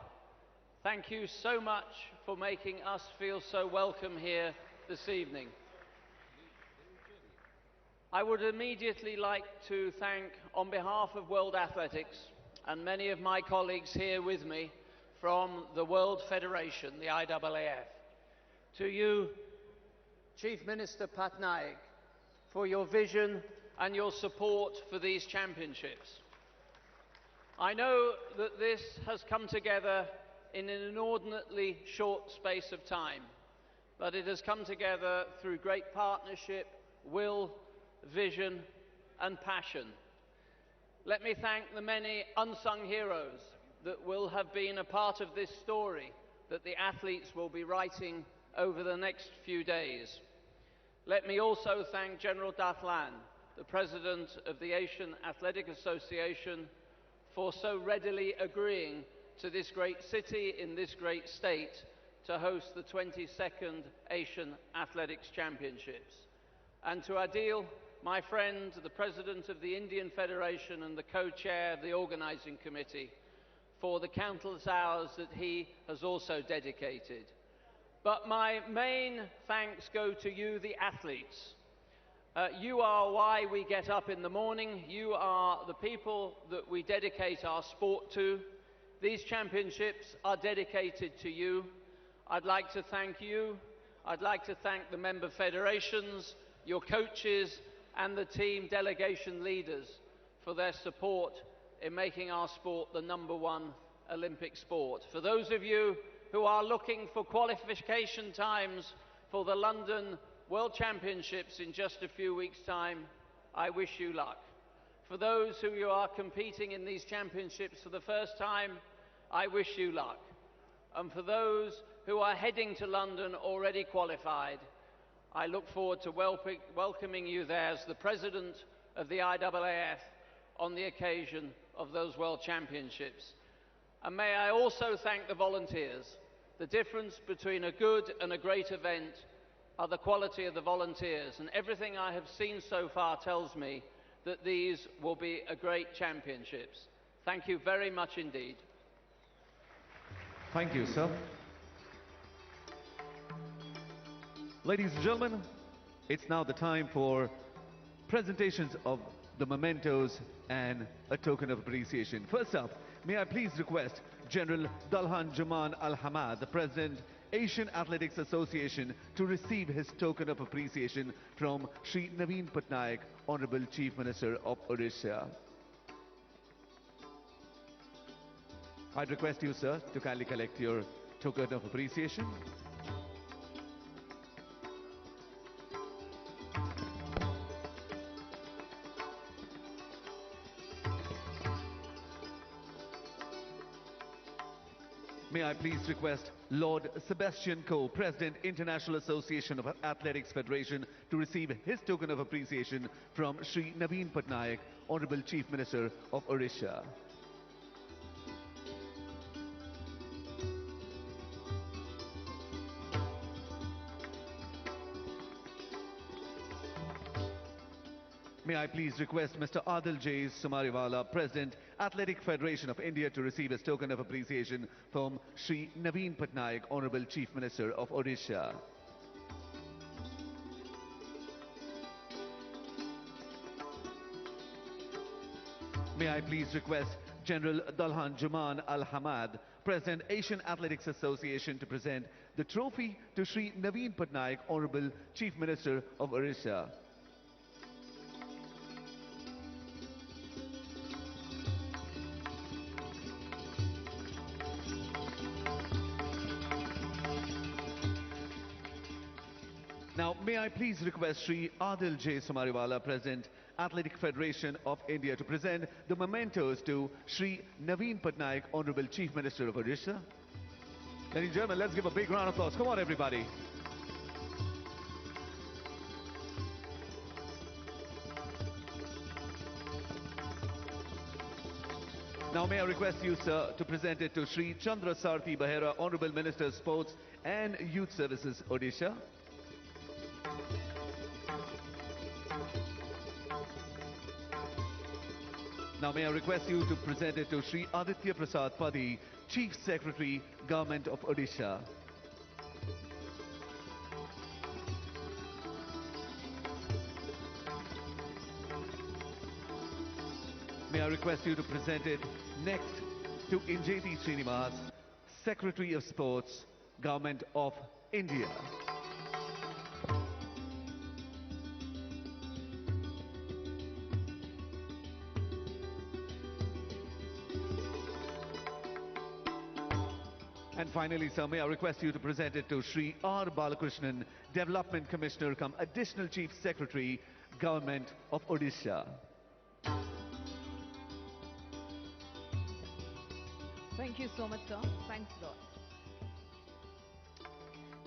thank you so much for making us feel so welcome here this evening. I would immediately like to thank, on behalf of World Athletics and many of my colleagues here with me from the World Federation, the IAAF, to you, Chief Minister Pattnaik, for your vision and your support for these championships. I know that this has come together in an inordinately short space of time, but it has come together through great partnership, will, vision and passion. Let me thank the many unsung heroes that will have been a part of this story that the athletes will be writing over the next few days. Let me also thank General Dazzling, the President of the Asian Athletic Association, for so readily agreeing to this great city in this great state to host the 22nd Asian Athletics Championships. And to Adil, my friend, the President of the Indian Federation and the co-chair of the organising committee, for the countless hours that he has also dedicated. But my main thanks go to you, the athletes. You are why we get up in the morning. You are the people that we dedicate our sport to. These championships are dedicated to you. I'd like to thank you. I'd like to thank the member federations, your coaches, and the team delegation leaders for their support in making our sport the #1 Olympic sport. For those of you who are looking for qualification times for the London World Championships in just a few weeks' time, I wish you luck. For those who are competing in these championships for the first time, I wish you luck. And for those who are heading to London already qualified, I look forward to welcoming you there as the President of the IAAF on the occasion of those World Championships. And may I also thank the volunteers. The difference between a good and a great event are the quality of the volunteers, and everything I have seen so far tells me that these will be a great championships. Thank you very much indeed. Thank you, sir. Ladies and gentlemen, it's now the time for presentations of the mementos, and a token of appreciation. First up, may I please request General Dalhan Jaman Al Hamad, the President, Asian Athletics Association, to receive his token of appreciation from Shri Naveen Patnaik, Honorable Chief Minister of Odisha. I'd request you, sir, to kindly collect your token of appreciation. May I please request Lord Sebastian Coe, President, International Association of Athletics Federation, to receive his token of appreciation from Shri Naveen Patnaik, Honorable Chief Minister of Odisha. May I please request Mr. Adil J. Sumariwala, President, Athletic Federation of India, to receive his token of appreciation from Shri Naveen Patnaik, Honorable Chief Minister of Odisha. May I please request General Dalhan Jaman Al Hamad, President, Asian Athletics Association, to present the trophy to Shri Naveen Patnaik, Honorable Chief Minister of Odisha. Now, may I please request Sri Adil J. Sumariwala, President, Athletic Federation of India, to present the mementos to Sri Naveen Patnaik, Honorable Chief Minister of Odisha. Ladies and gentlemen, let's give a big round of applause. Come on, everybody. Now, may I request you, sir, to present it to Sri Chandra Sarthi Bahera, Honorable Minister of Sports and Youth Services, Odisha. Now may I request you to present it to Sri Aditya Prasad Padi, Chief Secretary, Government of Odisha. May I request you to present it next to Injeti Srinivas, Secretary of Sports, Government of India. And finally, sir, may I request you to present it to Sri R. Balakrishnan, Development Commissioner come Additional Chief Secretary, Government of Odisha. Thank you so much, sir. Thanks a lot.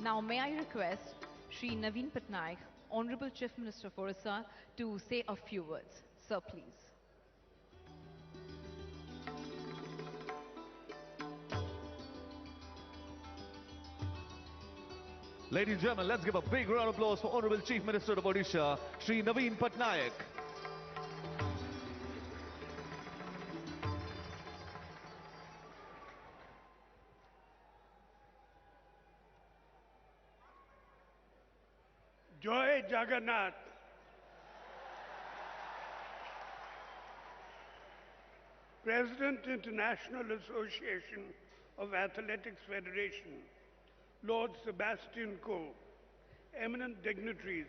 Now, may I request Sri Naveen Patnaik, Honorable Chief Minister of Orissa, to say a few words. Sir, please. Ladies and gentlemen, let's give a big round of applause for Honorable Chief Minister of Odisha, Sri Naveen Patnaik. Joy Jagannath. President, International Association of Athletics Federation, Lord Sebastian Coe, eminent dignitaries,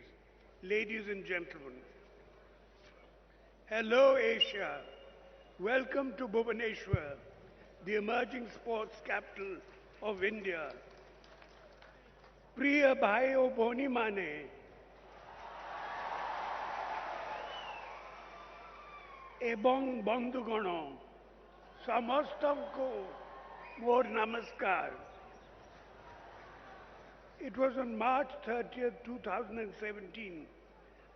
ladies and gentlemen. Hello, Asia. Welcome to Bhubaneswar, the emerging sports capital of India. Priya bhaio bhoni mane, ebong bandhugono, samastamko more namaskar. It was on March 30th, 2017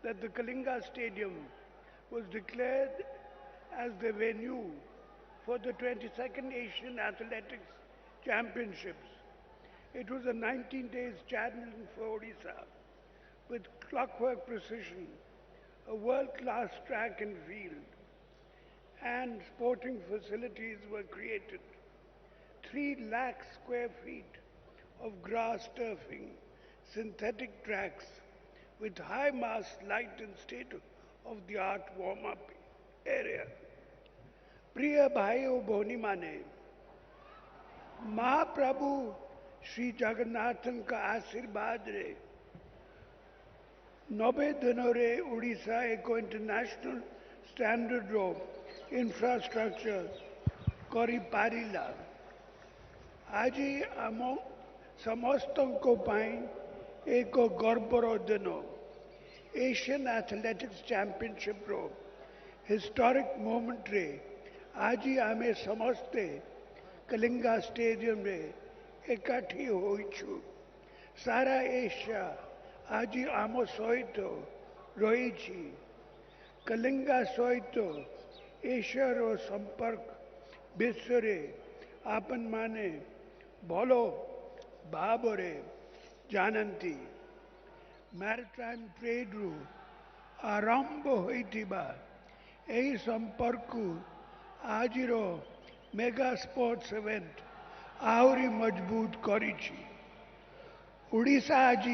that the Kalinga Stadium was declared as the venue for the 22nd Asian Athletics Championships. It was a 19 days challenge for Odisha with clockwork precision, a world-class track and field, and sporting facilities were created. 3 lakh square feet of grass turfing, synthetic tracks with high mass light and state-of-the-art warm-up area. प्रिय भाइयों भौनी माने महाप्रभु श्री जगन्नाथन का आशीर्वाद रे 90 दिनों रे उड़ीसा एक international standard रो infrastructure करी पारिला आज आम समस्त एक गर्वर दिन एशियन एथलेटिक्स चैंपियनशिप रो हिस्टोरिक मोमेंट रे आज आमे समस्ते कलिंगा स्टेडियम रे एकाठी होइछु सारा एशिया आज आम सहित रही कलिंगा सहित एशियार संपर्क विश्व रे आपन माने भलो भावरे जानती मैरिटाइम ट्रेड रु आरंभ होइतिबा एही संपर्क आज मेगा स्पोर्ट्स इवेंट आहरी मजबूत करिछि उड़ीसा आज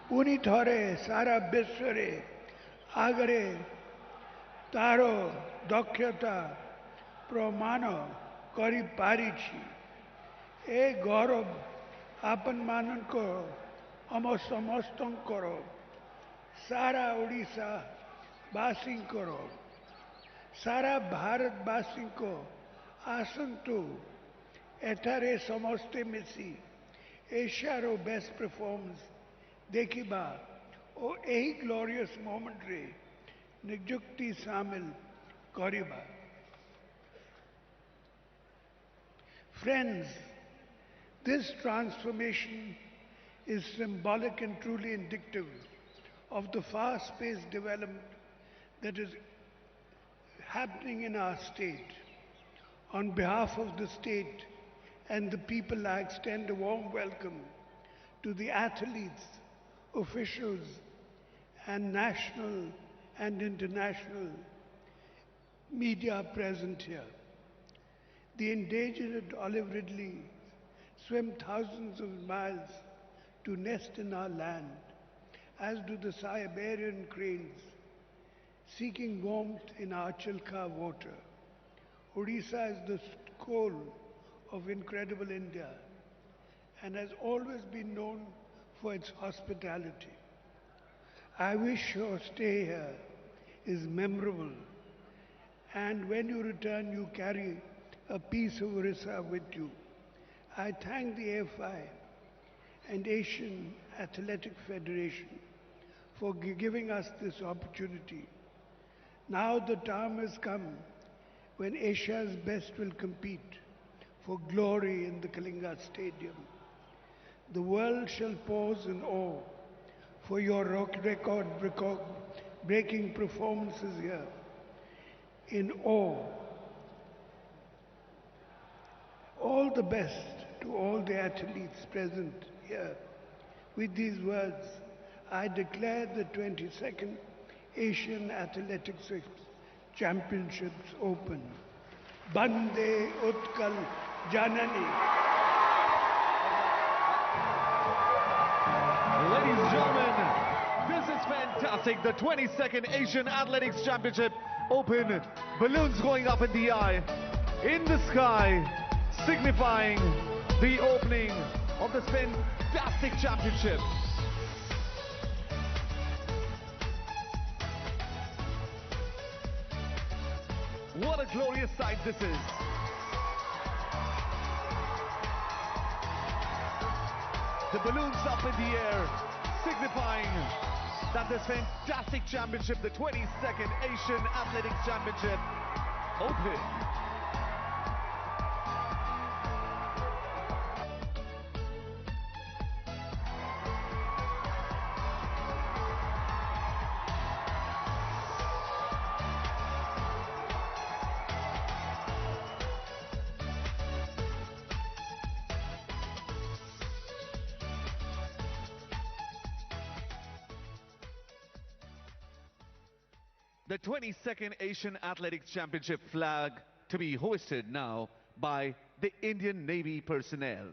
पुनी थरे सारा विश्व रे आगरे तारो दक्षता प्रमाण करी पारिछि ए गौरव आपन मानक हम समस्त सारा उड़ीसा बासी सारा भारतवासी को आसंतु एठारे समस्ते मिसी एशियार बेस्ट परफॉर्मेंस देखिबा ओ एही ग्लोरियस मोमेंट रे निजुक्ति शामिल करिबा Friends, this transformation is symbolic and truly indicative of the fast-paced development that is happening in our state. On behalf of the state and the people, I extend a warm welcome to the athletes, officials, and national and international media present here. The endangered olive ridley swim thousands of miles to nest in our land, as do the Siberian cranes, seeking warmth in our Chilka water. Odisha is the soul of incredible India and has always been known for its hospitality. I wish your stay here is memorable, and when you return, you carry a piece of Orissa with you. I thank the AFI and Asian Athletic Federation for giving us this opportunity. Now the time has come when Asia's best will compete for glory in the Kalinga Stadium. The world shall pause in awe for your record-breaking performances here. In awe. All the best to all the athletes present here. With these words, I declare the 22nd Asian Athletics Championships open. Bande Utkal Janani. Ladies and gentlemen, this is fantastic. The 22nd Asian Athletics Championship open. Balloons going up in the eye, in the sky, signifying the opening of this fantastic championship. What a glorious sight this is. The balloons up in the air, signifying that this fantastic championship, the 22nd Asian Athletics Championship, open. The 22nd Asian Athletics Championship flag to be hoisted now by the Indian Navy personnel.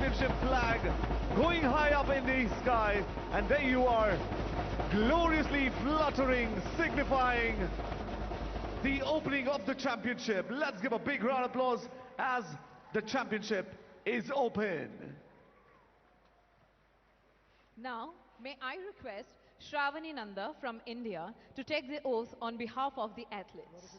championship flag going high up in the sky, and there you are, gloriously fluttering, signifying the opening of the championship. Let's give a big round of applause as the championship is open. Now, may I request Shravani Nanda from India to take the oath on behalf of the athletes.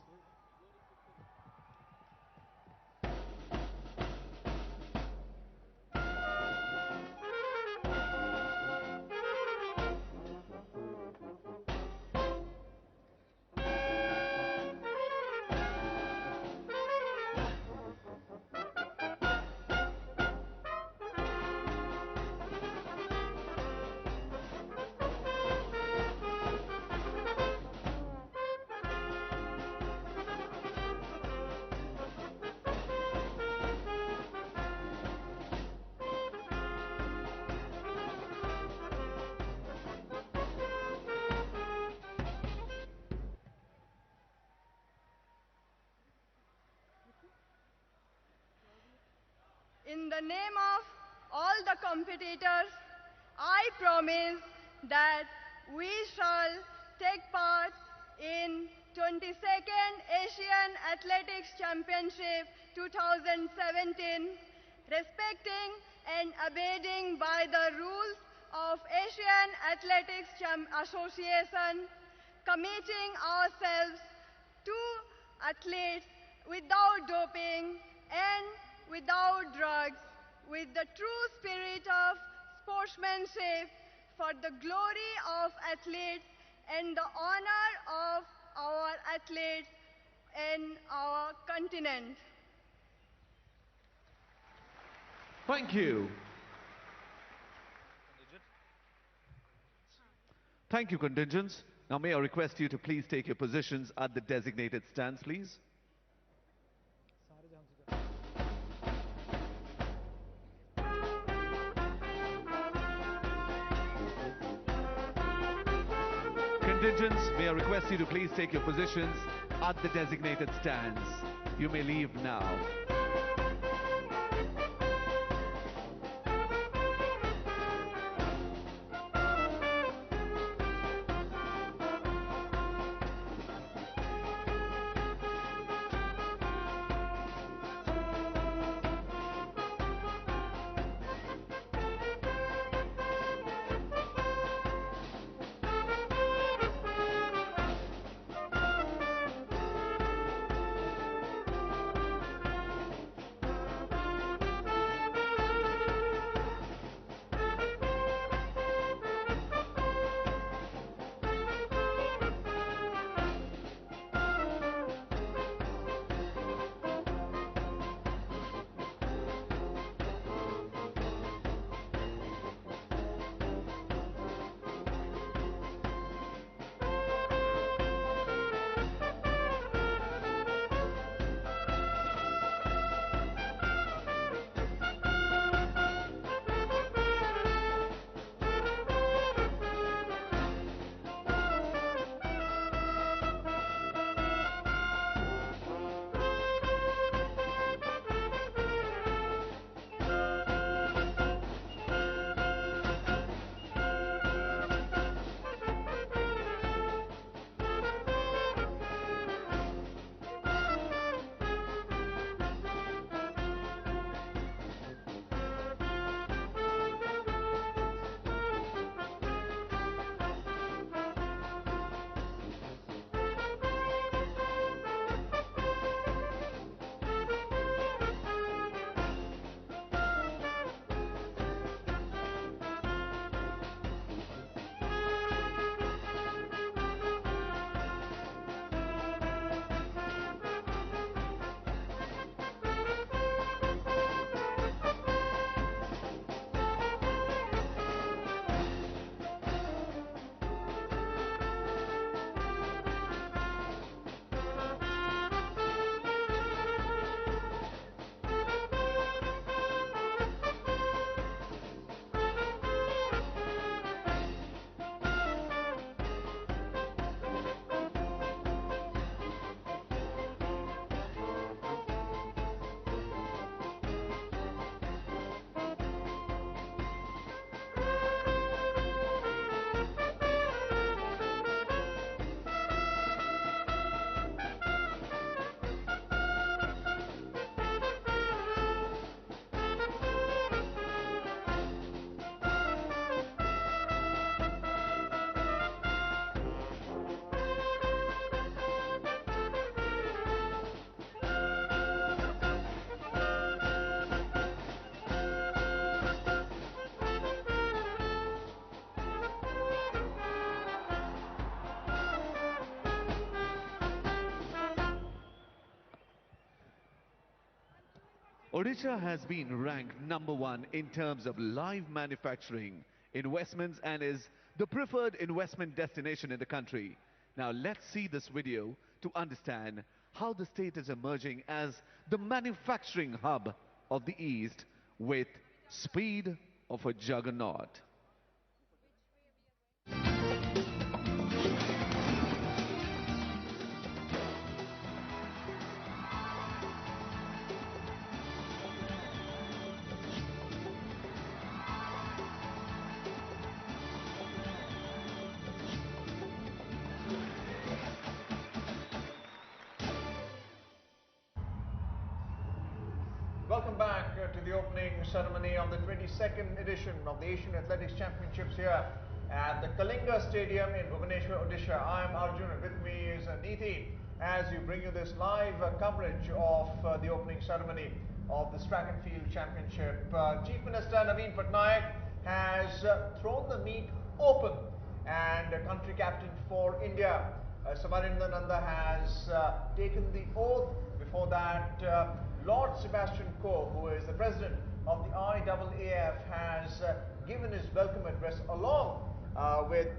In the name of all the competitors, I promise that we shall take part in 22nd Asian Athletics Championship 2017, respecting and abiding by the rules of Asian Athletics Association, committing ourselves to athletes without doping and without drugs, with the true spirit of sportsmanship for the glory of athletes and the honor of our athletes and our continent. Thank you. Thank you, contingents. Now may I request you to please take your positions at the designated stands, please. Contingents, may I request you to please take your positions at the designated stands. You may leave now. Odisha has been ranked #1 in terms of live manufacturing investments and is the preferred investment destination in the country. Now let's see this video to understand how the state is emerging as the manufacturing hub of the East with speed of a juggernaut. Welcome back to the opening ceremony of the 22nd edition of the Asian Athletics Championships here at the Kalinga Stadium in Bhubaneswar, Odisha. I am Arjun and with me is Neeti as we bring you this live coverage of the opening ceremony of the Track and Field Championship. Chief Minister Naveen Pattnaik has thrown the meet open and country captain for India. Samarinda Nanda has taken the oath. Before that, Lord Sebastian Coe, who is the president of the IAAF, has given his welcome address along with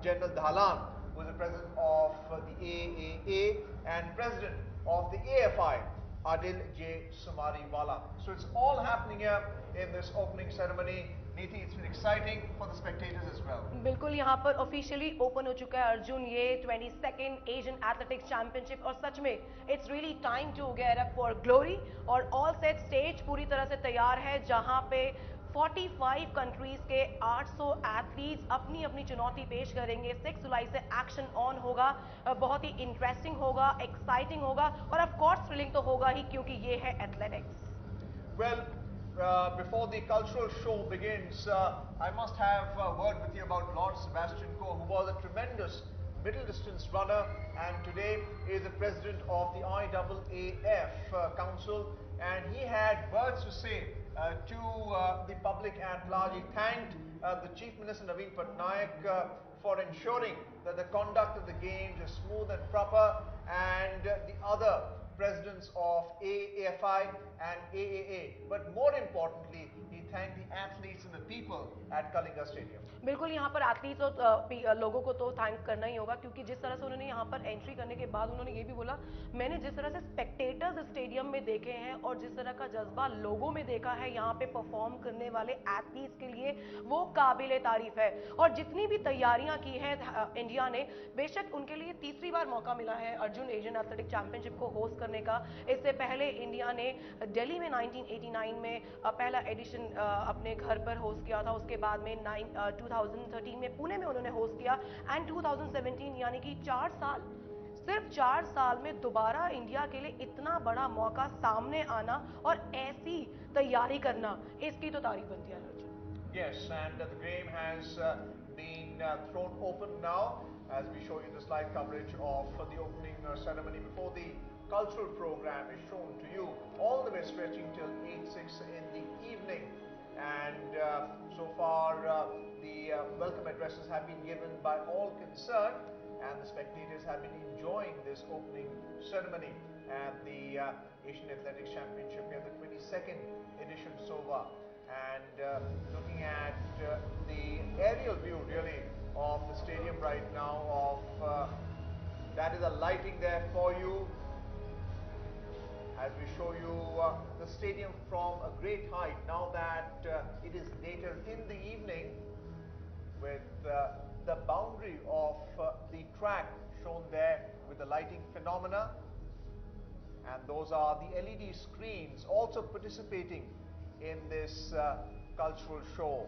General Dhalan, who is the president of the AAA and president of the AFI, Adil J. Sumariwala. So it's all happening here in this opening ceremony. Neeti, it's been exciting for the spectators as well. बिल्कुल यहाँ पर officially open हो चुका है अर्जुन ये 22nd Asian athletics championship और सच में it's really time to get up for glory और ऑल सेट स्टेज पूरी तरह से तैयार है जहाँ पे 45 कंट्रीज के 800 एथलीट्स अपनी अपनी चुनौती पेश करेंगे 6 जुलाई से एक्शन ऑन होगा बहुत ही इंटरेस्टिंग होगा एक्साइटिंग होगा और ऑफ कोर्स थ्रिलिंग तो होगा ही क्योंकि ये है athletics Well, before the cultural show begins, I must have a word with you about Lord Sebastian Coe, who was a tremendous middle distance runner and today is the president of the IAAF Council, and he had words to say to the public at large. He thanked the Chief Minister Naveen Pattnaik for ensuring that the conduct of the games is smooth and proper, and the other presidents of AAFI and AAA. But more importantly, he thanked the athletes and the people at Kalinga Stadium. बिल्कुल यहाँ पर athletes और लोगों को तो thank करना ही होगा क्योंकि जिस तरह से उन्होंने यहाँ पर एंट्री करने के बाद उन्होंने ये भी बोला मैंने जिस तरह से स्पेक्टेटर्स स्टेडियम में देखे हैं और जिस तरह का जज्बा लोगों में देखा है यहाँ पे परफॉर्म करने वाले एथलीट्स के लिए वो काबिल तारीफ है और जितनी भी तैयारियां की हैं इंडिया ने बेशक उनके लिए तीसरी बार मौका मिला है अर्जुन एशियन एथलेटिक चैंपियनशिप को होस्ट करने का इससे पहले इंडिया ने दिल्ली में 1989 में पहला एडिशन अपने घर पर होस्ट किया था उसके बाद में 2013 में पुणे में उन्होंने होस्ट किया एंड 2017 यानी कि 4 साल सिर्फ 4 साल में दोबारा इंडिया के लिए इतना बड़ा मौका सामने आना और ऐसी तैयारी करना इसकी तो तारीफ बनती है Arjun Yes, and the game has been thrown open now as we show you this live coverage of the opening ceremony before the cultural program is shown to you all the way stretching till 8-6 in the evening. And so far the welcome addresses have been given by all concerned and the spectators have been enjoying this opening ceremony at the Asian Athletics Championship here, the 22nd edition so far. And looking at the aerial view really of the stadium right now of that is a lighting there for you as we show you the stadium from a great height now that it is later in the evening with the boundary of the track shown there with the lighting phenomena, and those are the LED screens also participating in this cultural show.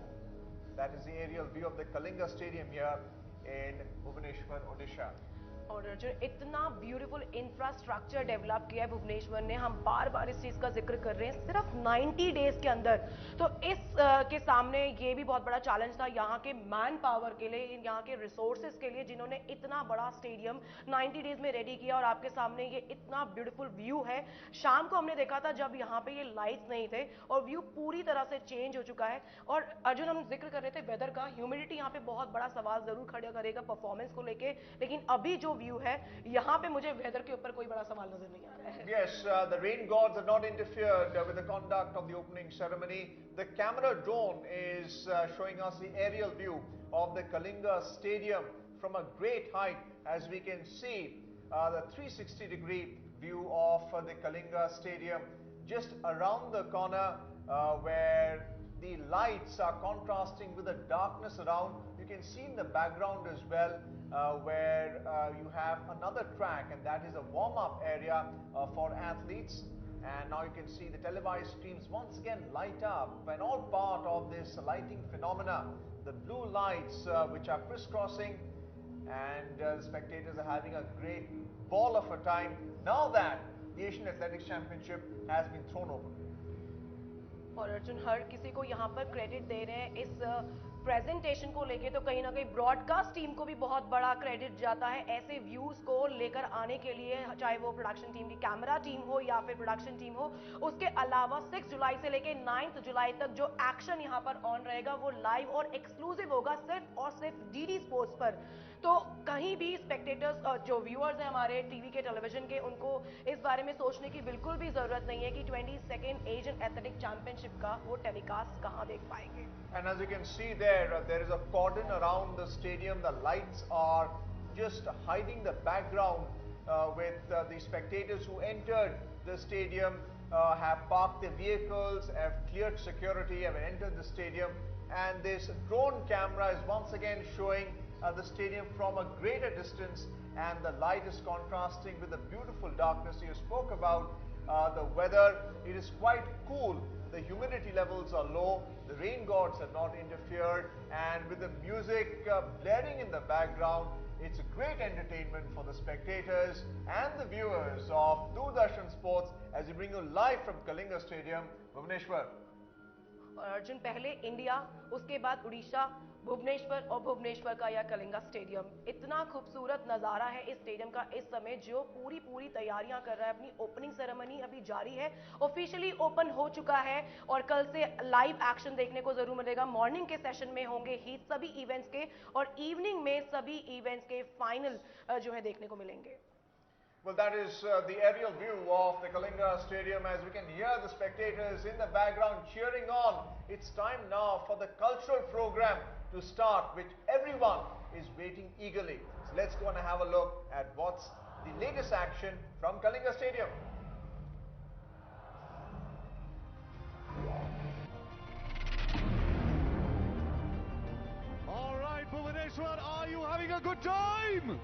That is the aerial view of the Kalinga Stadium here in Bhubaneswar, Odisha. और अर्जुन इतना beautiful infrastructure develop किया है भुवनेश्वर ने हम बार बार इस चीज़ का जिक्र कर रहे हैं सिर्फ 90 डेज के अंदर तो इस के सामने ये भी बहुत बड़ा चैलेंज था यहाँ के मैन पावर के लिए यहाँ के रिसोर्सेज के लिए जिन्होंने इतना बड़ा स्टेडियम 90 डेज में रेडी किया और आपके सामने ये इतना ब्यूटीफुल व्यू है शाम को हमने देखा था जब यहाँ पे ये लाइट्स नहीं थे और व्यू पूरी तरह से चेंज हो चुका है और अर्जुन हम जिक्र कर रहे थे वेदर का ह्यूमिडिटी यहाँ पे बहुत बड़ा सवाल जरूर खड़ा करेगा परफॉर्मेंस को लेके लेकिन अभी जो व्यू है, यहाँ पे मुझे वेदर के ऊपर कोई बड़ा सवाल नजर नहीं आ रहा है. Yes, the rain gods have not interfered with the conduct of the opening ceremony. The camera drone is showing us the aerial view of the Kalinga Stadium from a great height, as we can see the 360-degree view of the Kalinga Stadium just around the corner where the lights are contrasting with the darkness around. You can see in the background as well where you have another track, and that is a warm-up area for athletes. And now you can see the televised screens once again light up, and all part of this lighting phenomena. The blue lights which are crisscrossing, and the spectators are having a great ball of a time now that the Asian Athletics Championship has been thrown open. और अर्जुन हर किसी को यहाँ पर credit दे रहे हैं इस presentation को लेके, तो कहीं ना कहीं ब्रॉडकास्ट टीम को भी बहुत बड़ा क्रेडिट जाता है ऐसे व्यूज को लेकर आने के लिए, चाहे वो प्रोडक्शन टीम की कैमरा टीम हो या फिर प्रोडक्शन टीम हो. उसके अलावा 6 जुलाई से लेके 9 जुलाई तक जो एक्शन यहाँ पर ऑन रहेगा वो लाइव और एक्सक्लूसिव होगा सिर्फ और सिर्फ डीडी स्पोर्ट्स पर. तो कहीं भी स्पेक्टेटर्स जो व्यूअर्स हैं हमारे टीवी के, टेलीविजन के, उनको इस बारे में सोचने की बिल्कुल भी जरूरत नहीं है कि 22nd एशियन एथलेटिक चैंपियनशिप का वो टेलीकास्ट कहां देख पाएंगे. And as you can see there, there is a cordon around the stadium. The lights are just hiding the background with the spectators who entered the stadium, have parked their vehicles, have cleared security, have entered the stadium. And this drone camera is once again showing the stadium from a greater distance, and the light is contrasting with the beautiful darkness you spoke about. The weather, it is quite cool. The humidity levels are low. The rain gods have not interfered, and with the music blaring in the background, it's a great entertainment for the spectators and the viewers of Sudarsan Sports as we bring you live from Kalinga Stadium, Bhubaneswar. और अर्जुन पहले India, उसके बाद उड़ीसा, भुवनेश्वर और भुवनेश्वर का यह Kalinga stadium. इतना खूबसूरत नज़ारा है इस स्टेडियम का इस समय, जो पूरी तैयारियां कर रहा है. अपनी ओपनिंग सेरेमनी अभी जारी है, ऑफिशियली ओपन हो चुका है और कल से लाइव एक्शन देखने को जरूर मिलेगा. मॉर्निंग के सेशन में होंगे हीट सभी इवेंट्स के, और इवनिंग में सभी इवेंट्स के फाइनल जो है देखने को मिलेंगे. Well, that is the aerial view of the Kalinga Stadium as we can hear the spectators in the background cheering on. It's time now for the cultural program to start, which everyone is waiting eagerly. So let's go and have a look at what's the latest action from Kalinga Stadium. All right, Bhubaneswar, are you having a good time?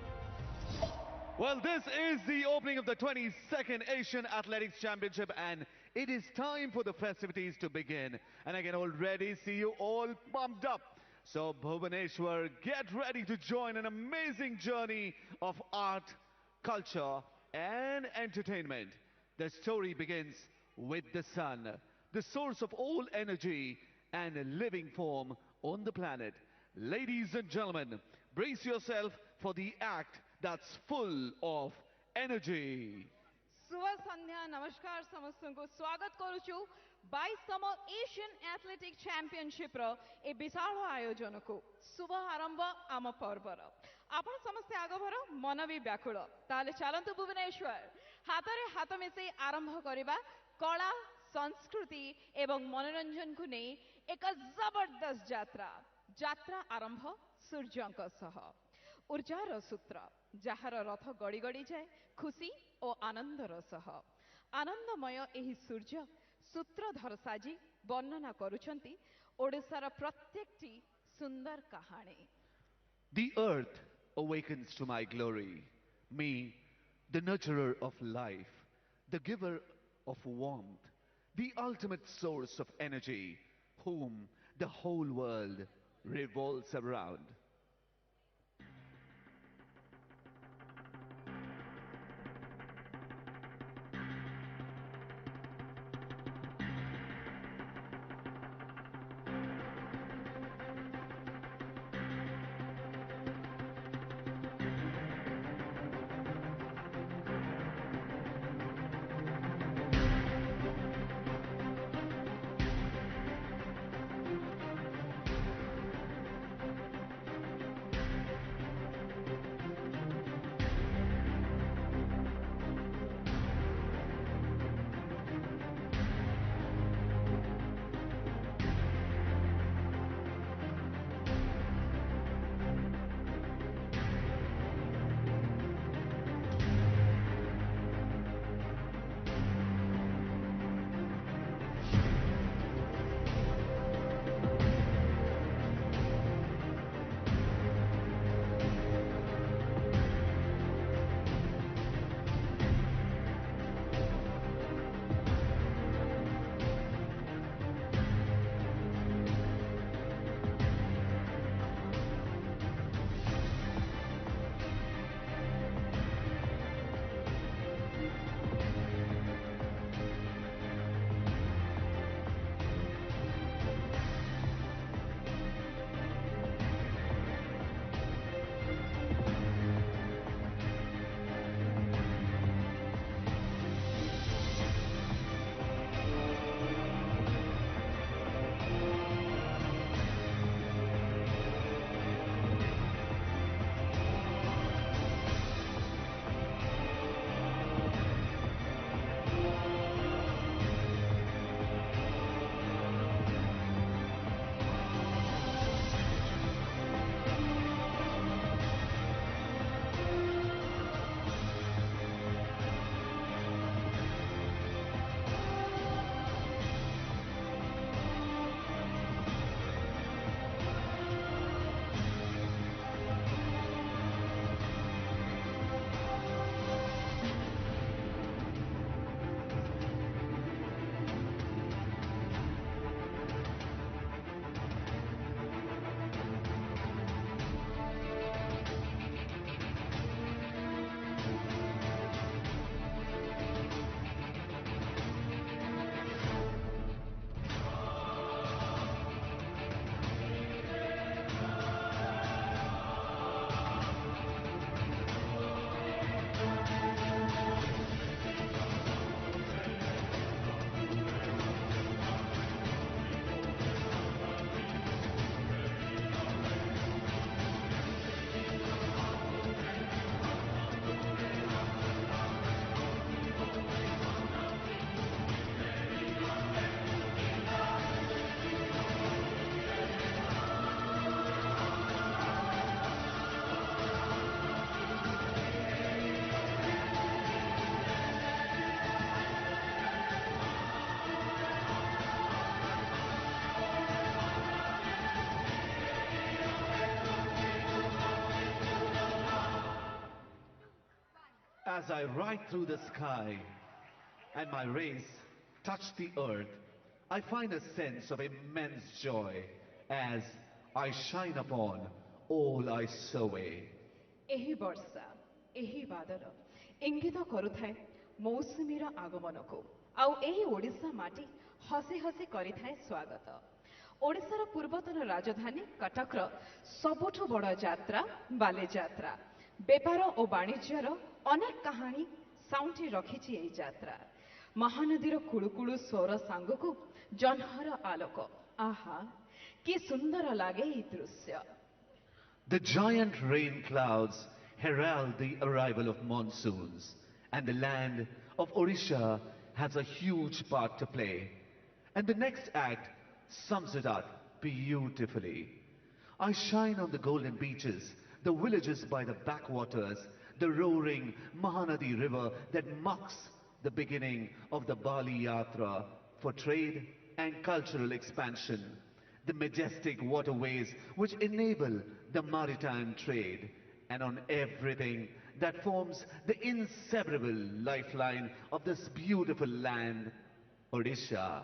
Well, this is the opening of the 22nd Asian Athletics Championship, and it is time for the festivities to begin. And I can already see you all pumped up. So, Bhubaneswar, get ready to join an amazing journey of art, culture, and entertainment. The story begins with the sun, the source of all energy and living form on the planet. Ladies and gentlemen, brace yourself for the act that's full of energy. शुभ संध्या, नमस्कार समस्तଙ୍କୁ स्वागत करुछु 22तम Asian athletic championship रो ए विशाल आयोजन को शुभ आरंभ आम पर्वर. आपण समस्ते आगभर मन भी व्याकुल, ताले चलंतु भुवनेश्वर हातरे हाथ मिसई आरंभ करिबा कला, संस्कृति एवं मनोरंजन को नहीं एक जबरदस्त यात्रा. यात्रा आरंभ सूर्यंक सह. ऊर्जार सूत्र जार रथ गड़ी गड़ी जाए खुशी और आनंदर सह. आनंदमय एही सूर्य सूत्रधर साजी वर्णना करुछंती ओडिशार प्रत्येकटी सुंदर कहानी. The earth awakens to my glory, me, the nurturer of life, the giver of warmth, the ultimate source of energy, whom the whole world revolves around. As I ride through the sky and my rays touch the earth, I find a sense of immense joy as I shine upon all I survey. ଏହି ବର୍ଷା ଏହି ବାଦଲ ଇଙ୍ଗିତ କରୁଥାଏ ମୌସୁମୀର ଆଗମନକୁ ଆଉ ଏହି ଓଡ଼ିଶା ମାଟି ହସି ହସି କରିଥାଏ ସ୍ୱାଗତ। ଓଡ଼ିଶାର ପୂର୍ବତନ ରାଜଧାନୀ କଟକର ସବୁଠୁ ବଡ଼ ଯାତ୍ରା ବାଲିଯାତ୍ରା। ବେପାର ଓ ବାଣିଜ୍ୟର ଅନେକ କାହାଣୀ ସାଉଁଟି ରଖିଛି ଏହି ଯାତ୍ରା। ମହାନଦୀର କୁଳୁକୁଳୁ ସ୍ୱର ସାଙ୍ଗକୁ ଜହ୍ନର ଆଲୋକ। ଆହା କି ସୁନ୍ଦର ଲାଗେ ଏହି ଦୃଶ୍ୟ। The giant rain clouds herald the arrival of monsoons, and the land of Odisha has a huge part to play. And the next act sums it up beautifully. I shine on the golden beaches, the villages by the backwaters, the roaring Mahanadi river that marks the beginning of the Bali Yatra for trade and cultural expansion, the majestic waterways which enable the maritime trade, and on everything that forms the inseparable lifeline of this beautiful land, Odisha.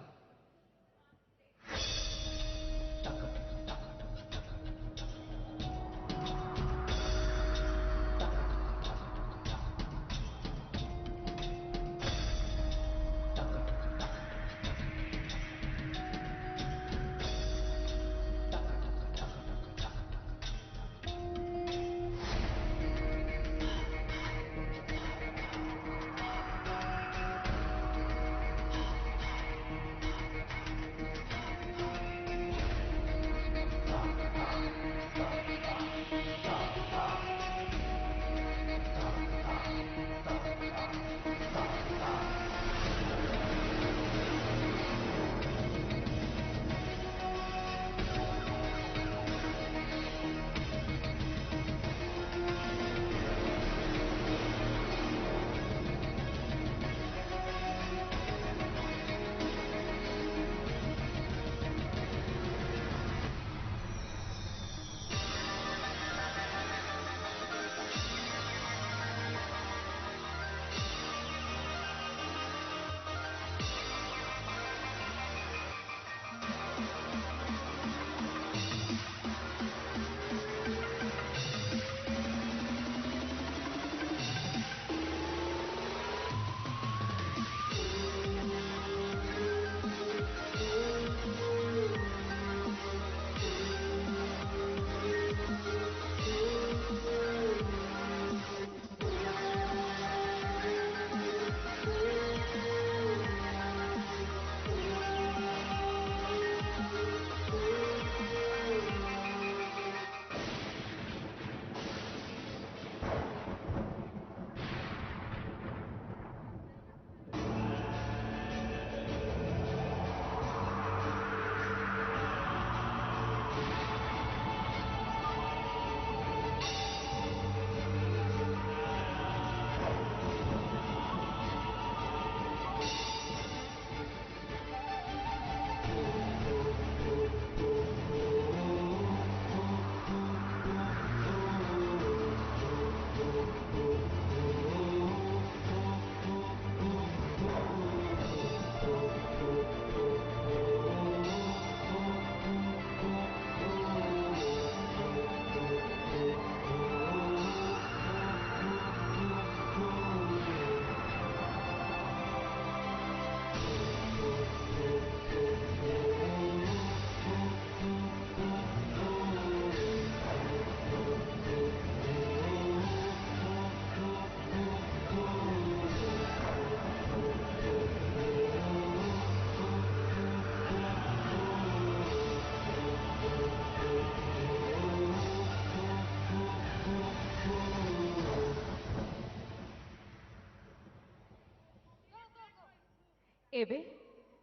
ଏବେ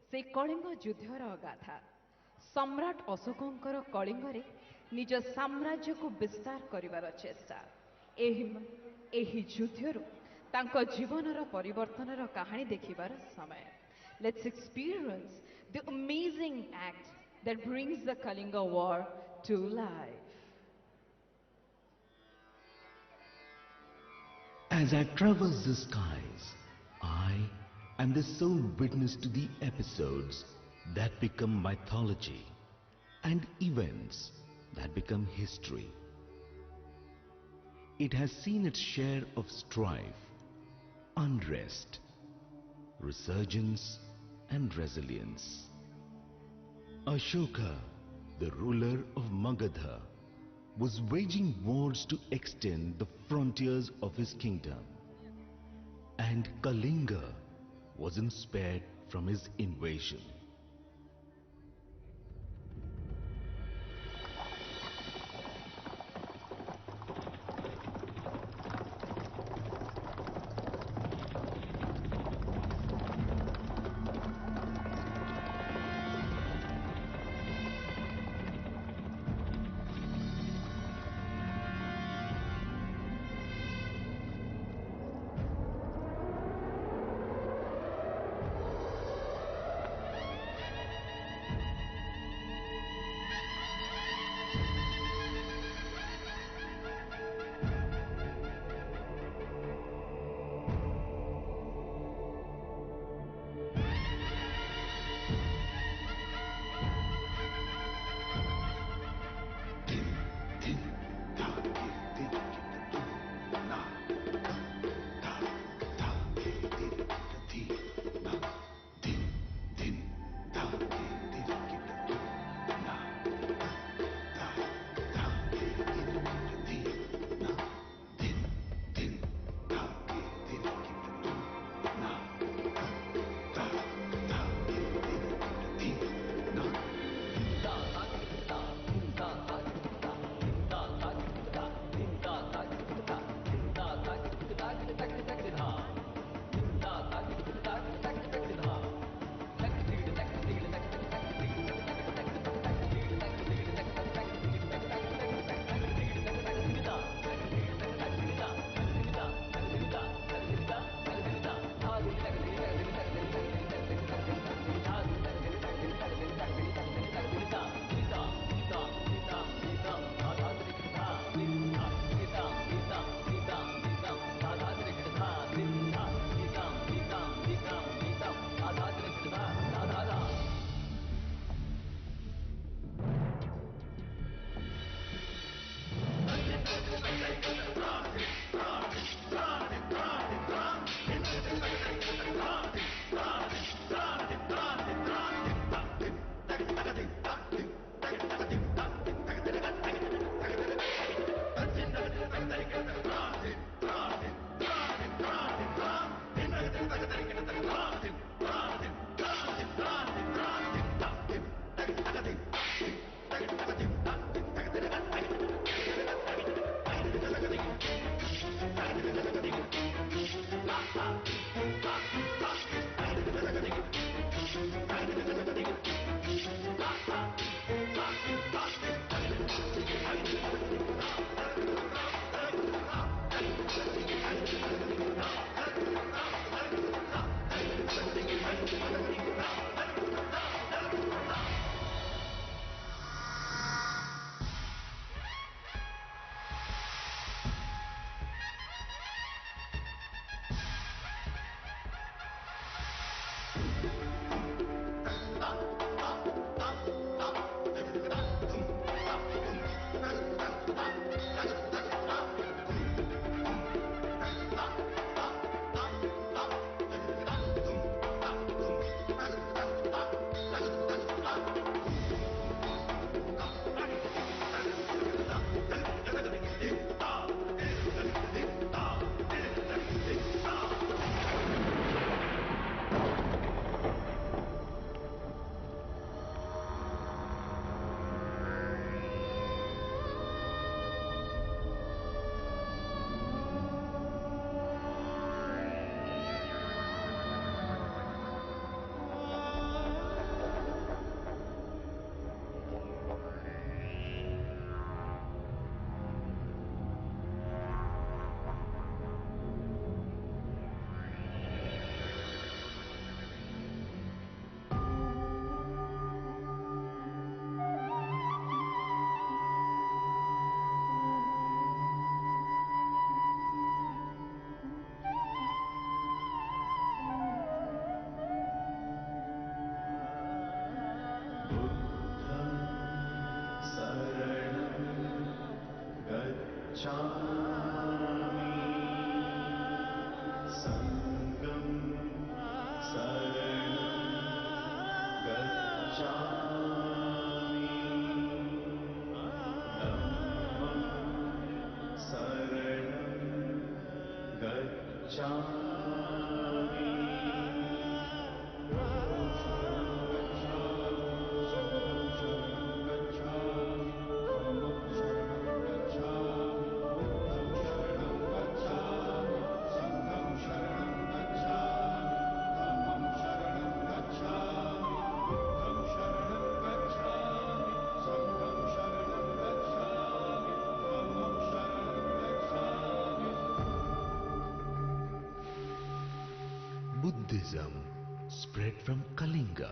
ସେ କଳିଙ୍ଗ ଯୁଦ୍ଧର ଗାଥା। ସମ୍ରାଟ ଅଶୋକଙ୍କର କଳିଙ୍ଗରେ ନିଜ ସାମ୍ରାଜ୍ୟକୁ ବିସ୍ତାର କରିବାର ଚେଷ୍ଟା। ଏହି ଯୁଦ୍ଧରୁ ତାଙ୍କ ଜୀବନର ପରିବର୍ତ୍ତନର କାହାଣୀ ଦେଖିବାର ସମୟ। Let's experience the amazing act that brings the Kalinga War to life. As As I traverse the skies, I am the sole witness to the episodes that become mythology and events that become history. It has seen its share of strife, unrest, resurgence and resilience. Ashoka, the ruler of Magadha, was waging wars to extend the frontiers of his kingdom, and Kalinga wasn't spared from his invasion. Buddhism spread from Kalinga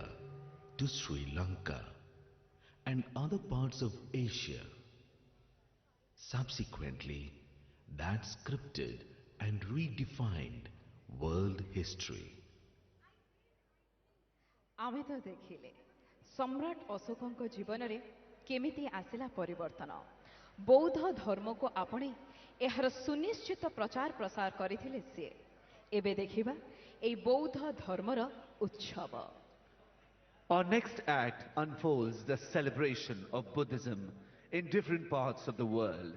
to Sri Lanka and other parts of Asia. Subsequently, that scripted and redefined world history. आमे तो देखिले सम्राट अशोकଙ୍କ ଜୀବନରେ କେମିତି ଆସିଲା ପରିବର୍ତ୍ତନ। ବୌଦ୍ଧ ଧର୍ମକୁ ଆପଣେଇ ଏହାର ସୁନିଶ୍ଚିତ ପ୍ରଚାର ପ୍ରସାର କରିଥିଲେ ସେ। ଏବେ ଦେଖିବା ଏହି ବୌଦ୍ଧ ଧର୍ମର ଉତ୍ସବ। Our next act unfolds the celebration of Buddhism in different parts of the world.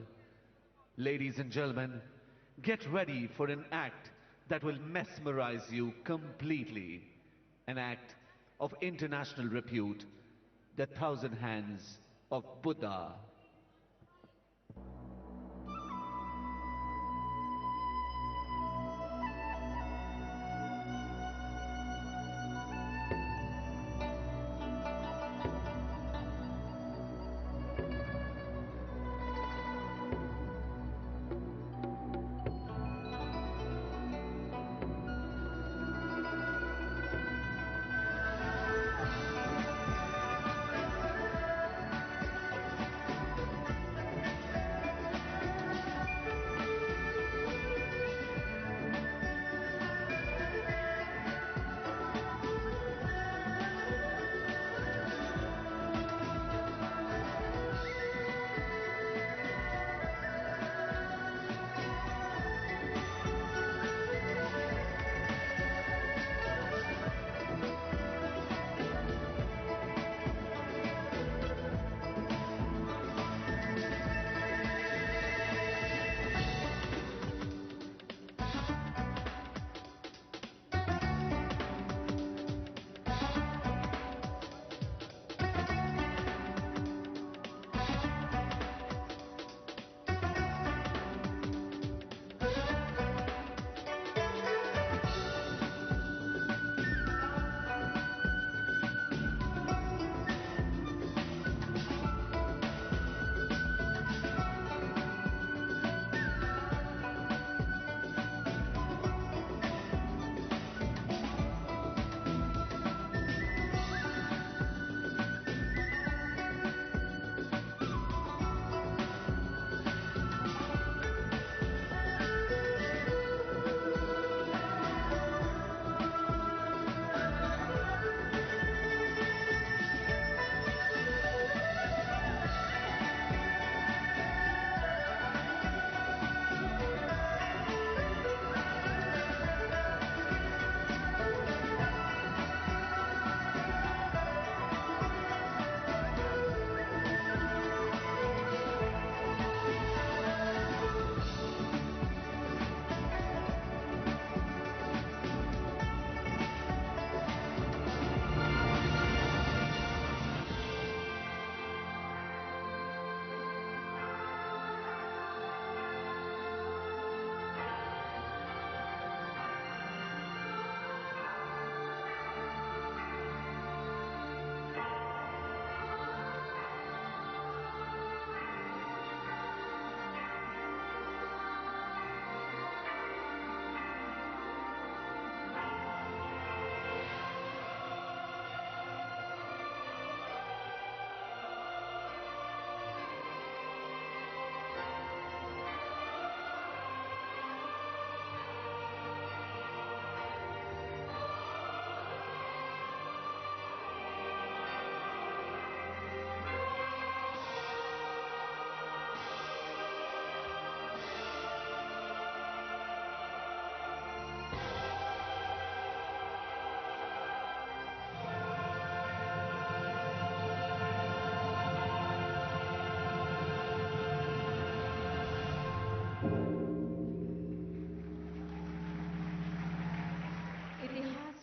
Ladies and gentlemen, get ready for an act that will mesmerize you completely. An act of international repute, the Thousand Hands of Buddha.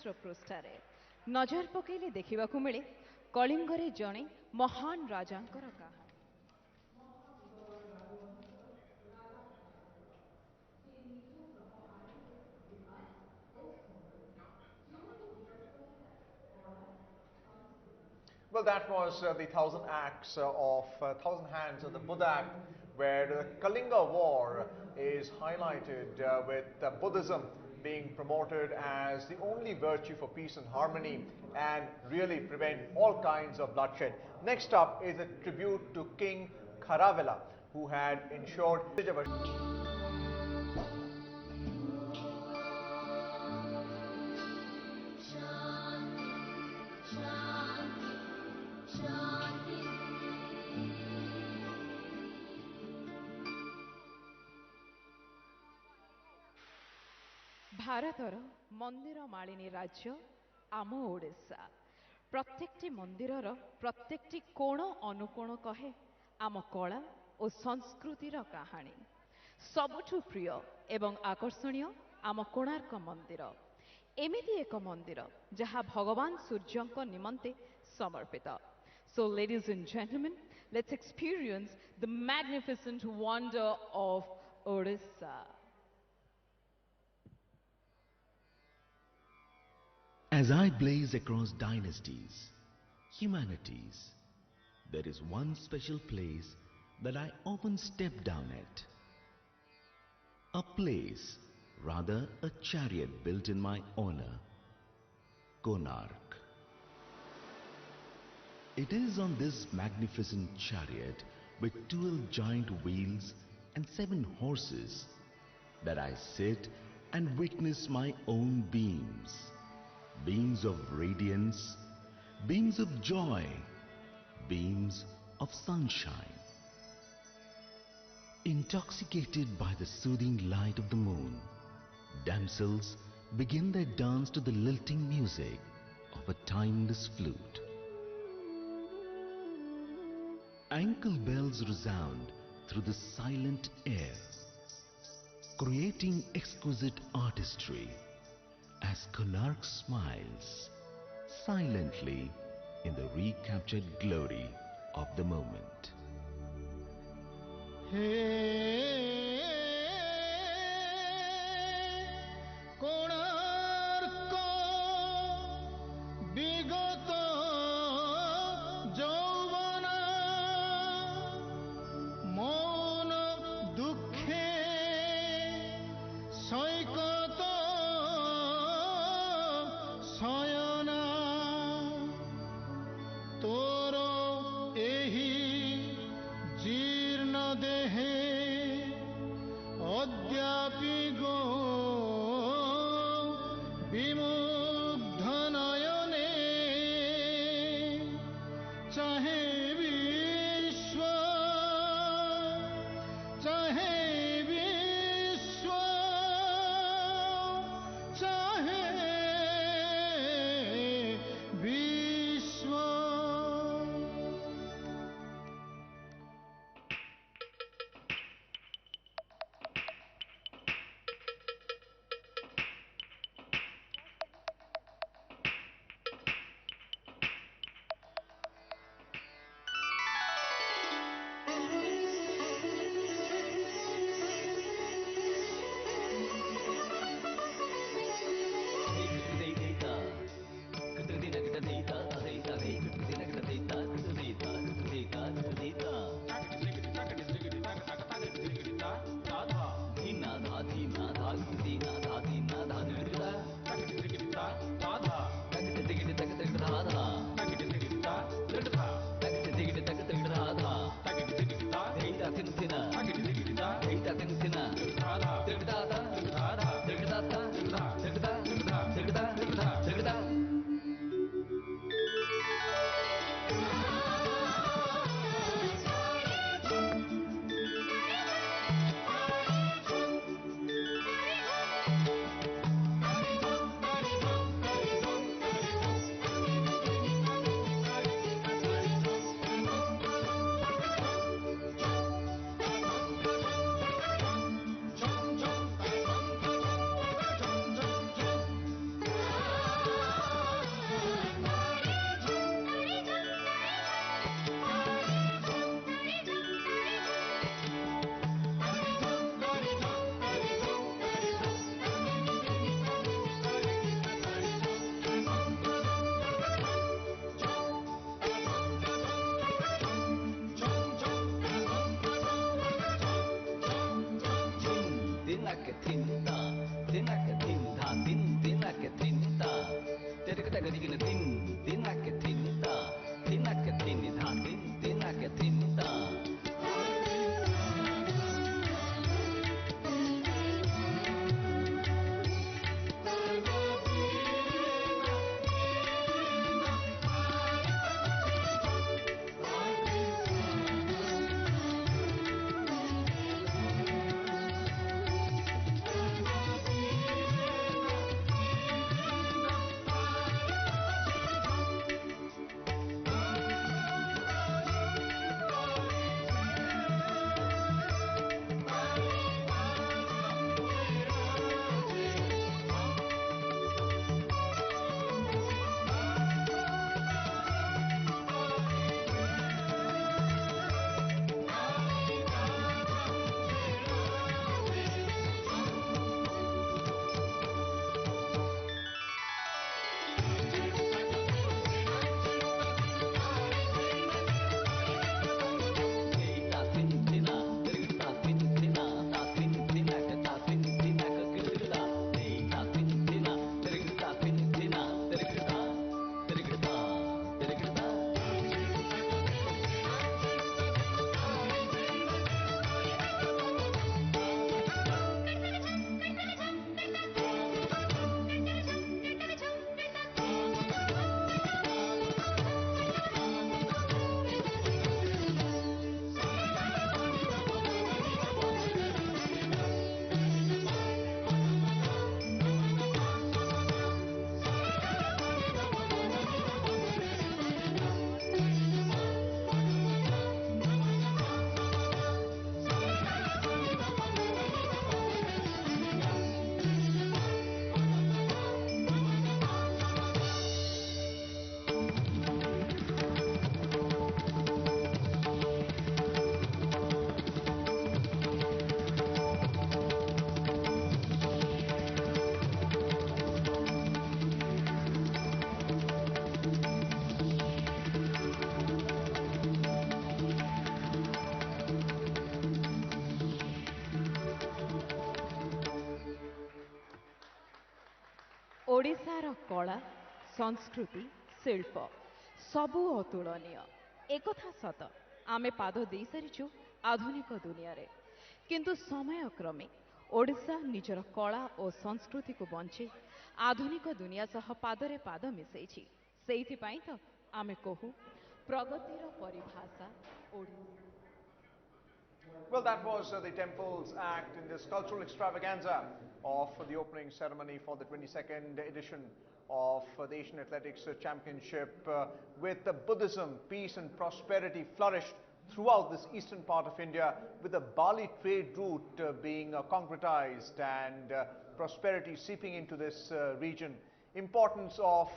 ଇତିହାସର ପୃଷ୍ଠାରେ ନଜର ପକାଇଲେ ଦେଖିବାକୁ ମିଳେ କଳିଙ୍ଗରେ ଜଣେ ମହାନ ରାଜାଙ୍କର କାହାଣୀ। Well, that was the Thousand Acts of Thousand Hands of the Buddha Act, where the Kalinga War is highlighted with Buddhism being promoted as the only virtue for peace and harmony and really prevent all kinds of bloodshed. Next up is a tribute to King Kharavela, who had ensured ଭାରତର ମନ୍ଦିର ମାଳିନୀ ରାଜ୍ୟ ଆମ ଓଡ଼ିଶା। ପ୍ରତ୍ୟେକଟି ମନ୍ଦିରର ପ୍ରତ୍ୟେକଟି କୋଣ ଅନୁକୋଣ କହେ ଆମ କଳା ଓ ସଂସ୍କୃତିର କାହାଣୀ। ସବୁଠୁ ପ୍ରିୟ ଏବଂ ଆକର୍ଷଣୀୟ ଆମ କୋଣାର୍କ ମନ୍ଦିର। ଏମିତି ଏକ ମନ୍ଦିର ଯାହା ଭଗବାନ ସୂର୍ଯ୍ୟଙ୍କ ନିମନ୍ତେ ସମର୍ପିତ। So ladies and gentlemen, let's experience the magnificent wonder of Odisha. As I blaze across dynasties, humanities, there is one special place that I often step down at. A place, rather a chariot built in my honor, Konark. It is on this magnificent chariot with 12 giant wheels and 7 horses that I sit and witness my own beams. Beams of radiance, beams of joy, beams of sunshine. Intoxicated by the soothing light of the moon, damsels begin their dance to the lilting music of a timeless flute. Ankle bells resound through the silent air, creating exquisite artistry as Konark smiles silently in the recaptured glory of the moment. ଓଡ଼ିଶାର କଳା ସଂସ୍କୃତି ଶିଳ୍ପ ସବୁ ଅତୁଳନୀୟ ଏକଥା ସତ ଆମେ ପାଦ ଦେଇସାରିଛୁ ଆଧୁନିକ ଦୁନିଆରେ କିନ୍ତୁ ସମୟକ୍ରମେ ଓଡ଼ିଶା ନିଜର କଳା ଓ ସଂସ୍କୃତିକୁ ବଞ୍ଚେଇ ଆଧୁନିକ ଦୁନିଆ ସହ ପାଦରେ ପାଦ ମିଶାଇଛି ସେଇଥିପାଇଁ ତ ଆମେ କହୁ ପ୍ରଗତିର ପରିଭାଷା Odisha. Well, that was the Temples Act in this cultural extravaganza of the opening ceremony for the 22nd edition of the Asian Athletics Championship, with Buddhism, peace and prosperity flourished throughout this eastern part of India, with the Bali trade route being concretized and prosperity seeping into this region. Importance of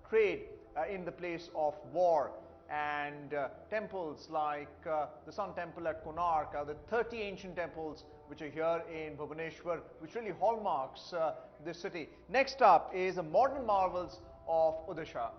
trade in the place of war, and temples like the Sun Temple at Konark, the 30 ancient temples which are here in Bhubaneswar, which really hallmarks this city. Next up is the modern marvels of Odisha.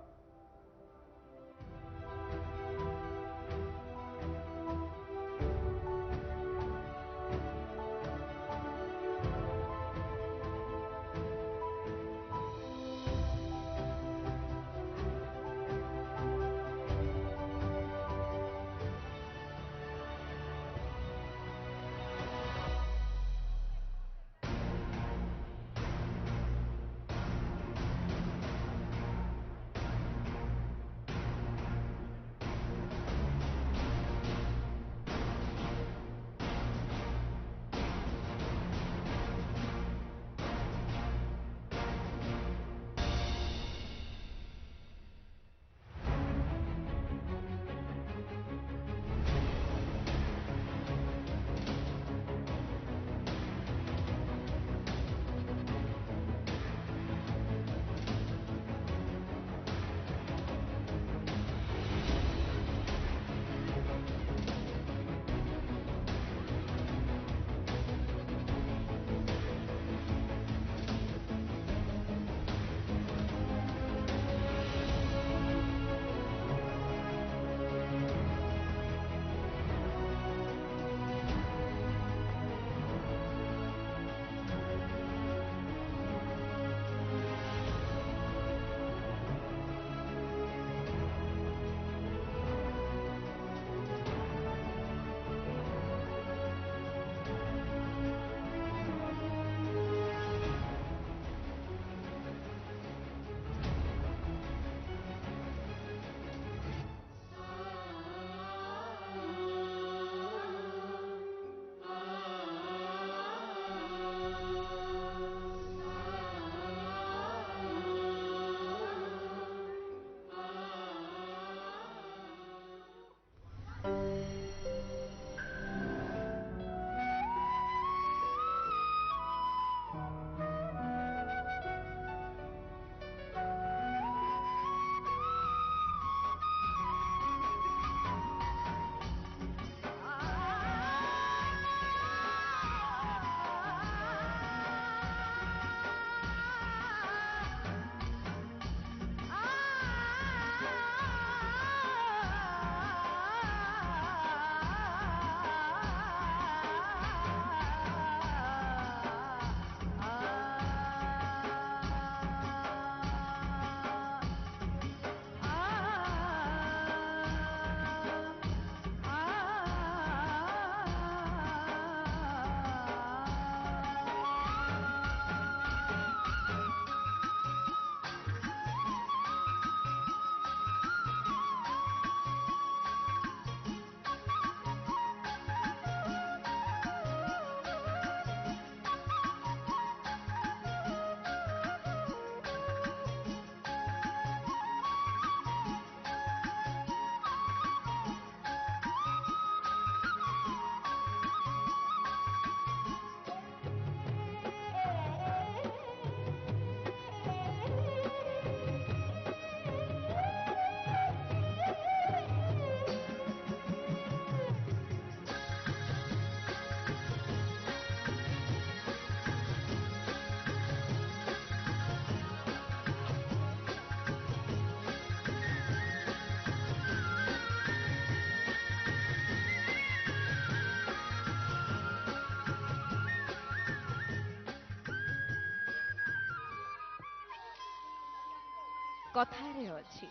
କଥାରେ ଅଛି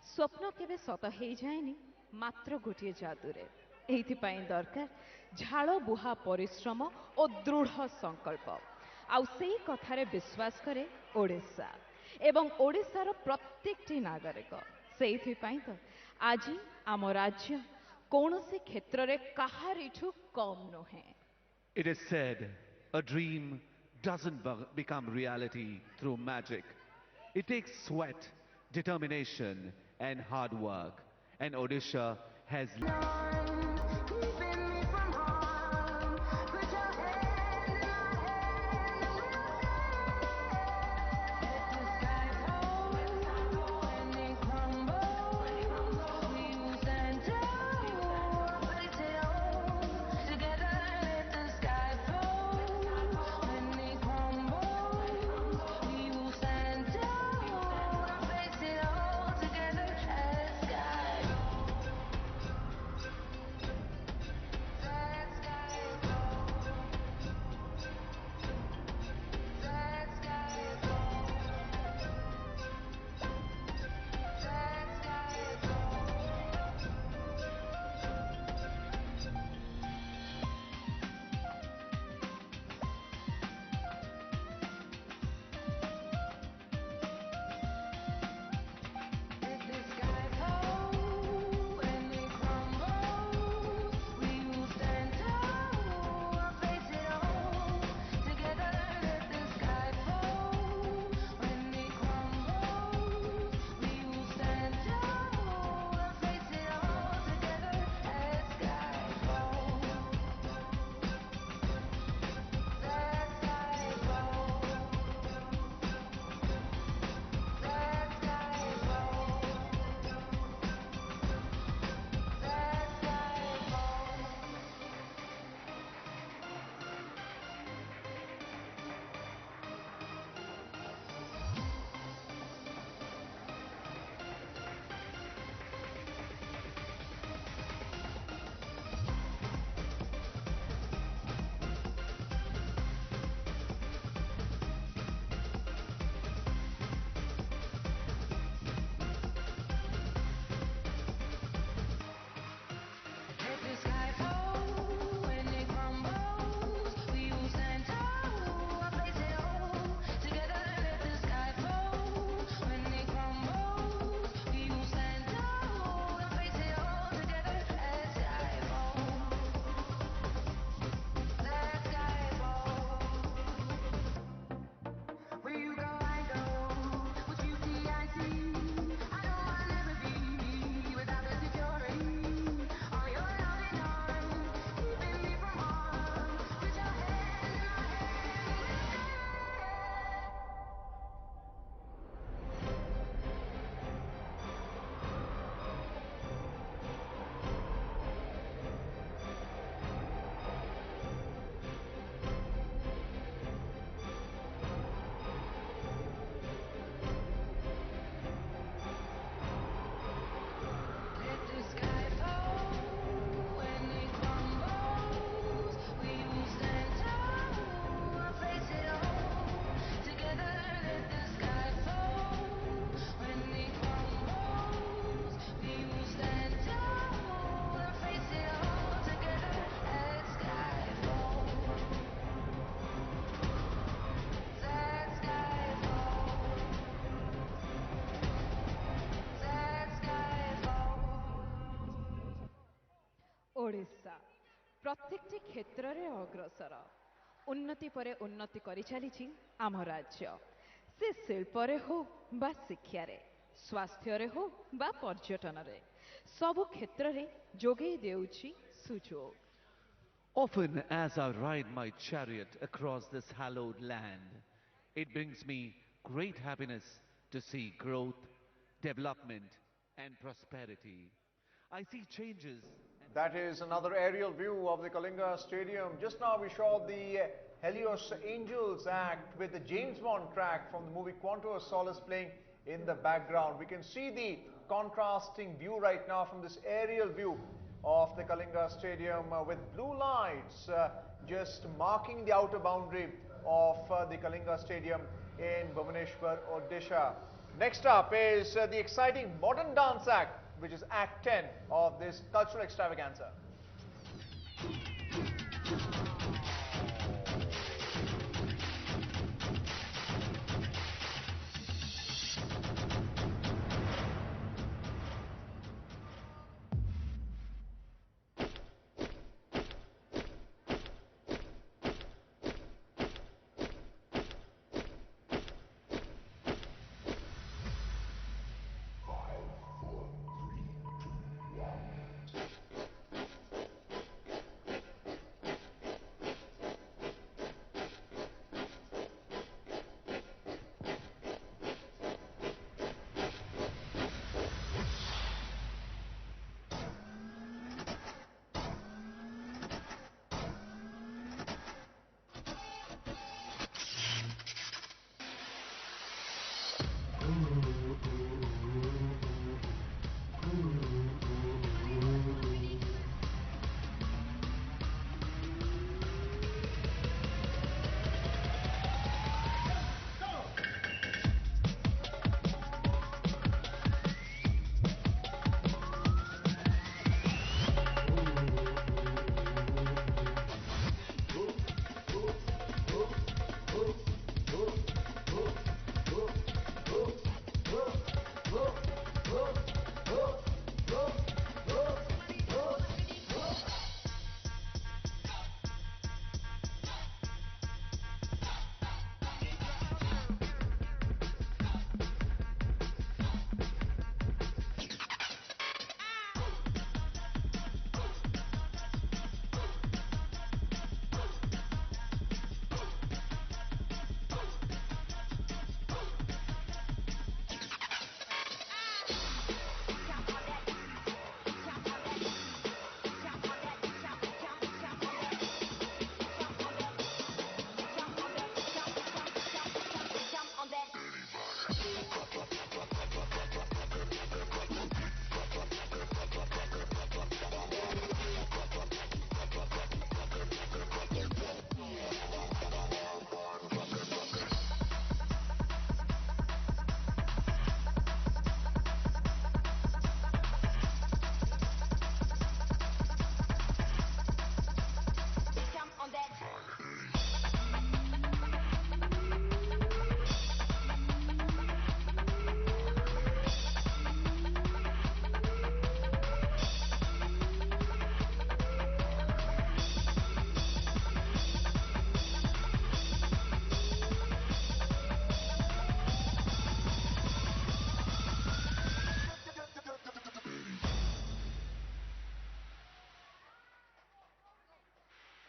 ସ୍ୱପ୍ନ କେବେ ସତ ହେଇଯାଏନି ମାତ୍ର ଗୋଟିଏ ଯାଦୁରେ। ଏଇଥିପାଇଁ ଦରକାର ଝାଳ ବୁହା ପରିଶ୍ରମ ଓ ଦୃଢ଼ ସଂକଳ୍ପ। ଆଉ ସେଇ କଥାରେ ବିଶ୍ୱାସ କରେ ଓଡ଼ିଶା ଏବଂ ଓଡ଼ିଶାର ପ୍ରତ୍ୟେକଟି ନାଗରିକ। ସେଇଥିପାଇଁ ତ ଆଜି ଆମ ରାଜ୍ୟ କୌଣସି କ୍ଷେତ୍ରରେ କାହାରିଠୁ କମ୍ ନୁହେଁ। It is said a dream doesn't become reality through magic. It takes sweat, determination, and hard work. And Odisha has. Odisha ପ୍ରତ୍ୟେକଟି କ୍ଷେତ୍ରରେ ଅଗ୍ରସର। ଉନ୍ନତି ପରେ ଉନ୍ନତି କରି ଚାଲିଛି ଆମ ରାଜ୍ୟ। ସେ ଶିଳ୍ପରେ ହଉ ବା ଶିକ୍ଷାରେ, ସ୍ୱାସ୍ଥ୍ୟରେ ହଉ ବା ପର୍ଯ୍ୟଟନରେ, ସବୁ କ୍ଷେତ୍ରରେ ଯୋଗେଇ ଦେଉଛି ସୁଯୋଗ। Often as I ride my chariot across this hallowed land, it brings me great happiness to see growth, development, and prosperity. I see changes. That is another aerial view of the Kalinga Stadium. Just now we saw the Helios Angels act with the James Bond track from the movie Quantum of Solace playing in the background. We can see the contrasting view right now from this aerial view of the Kalinga Stadium with blue lights just marking the outer boundary of the Kalinga Stadium in Bhubaneswar, Odisha. Next up is the exciting modern dance act, which is Act 10 of this cultural extravaganza.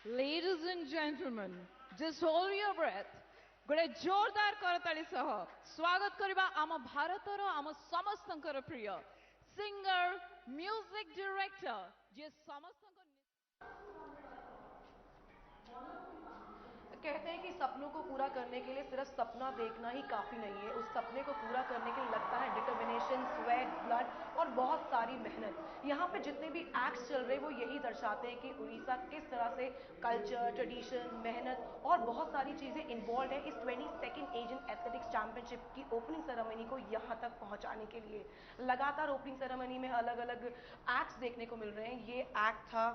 Ladies and gentlemen, just hold your breath. गोटे जोरदार करताली सह स्वागत करिबा आम भारतर आम समस्तंकर प्रिय singer music director जे समस्तंकर कहते हैं कि सपनों को पूरा करने के लिए सिर्फ सपना देखना ही काफ़ी नहीं है, उस सपने को पूरा करने के लिए लगता है डिटर्मिनेशन, स्वेट, ब्लड और बहुत सारी मेहनत। यहाँ पे जितने भी एक्ट्स चल रहे हैं वो यही दर्शाते हैं कि उड़ीसा किस तरह से कल्चर, ट्रेडिशन, मेहनत और बहुत सारी चीज़ें इन्वॉल्व है इस 22nd एशियन एथलेटिक्स चैंपियनशिप की ओपनिंग सेरेमनी को यहाँ तक पहुँचाने के लिए। लगातार ओपनिंग सेरेमनी में अलग अलग एक्ट्स देखने को मिल रहे हैं। ये एक्ट था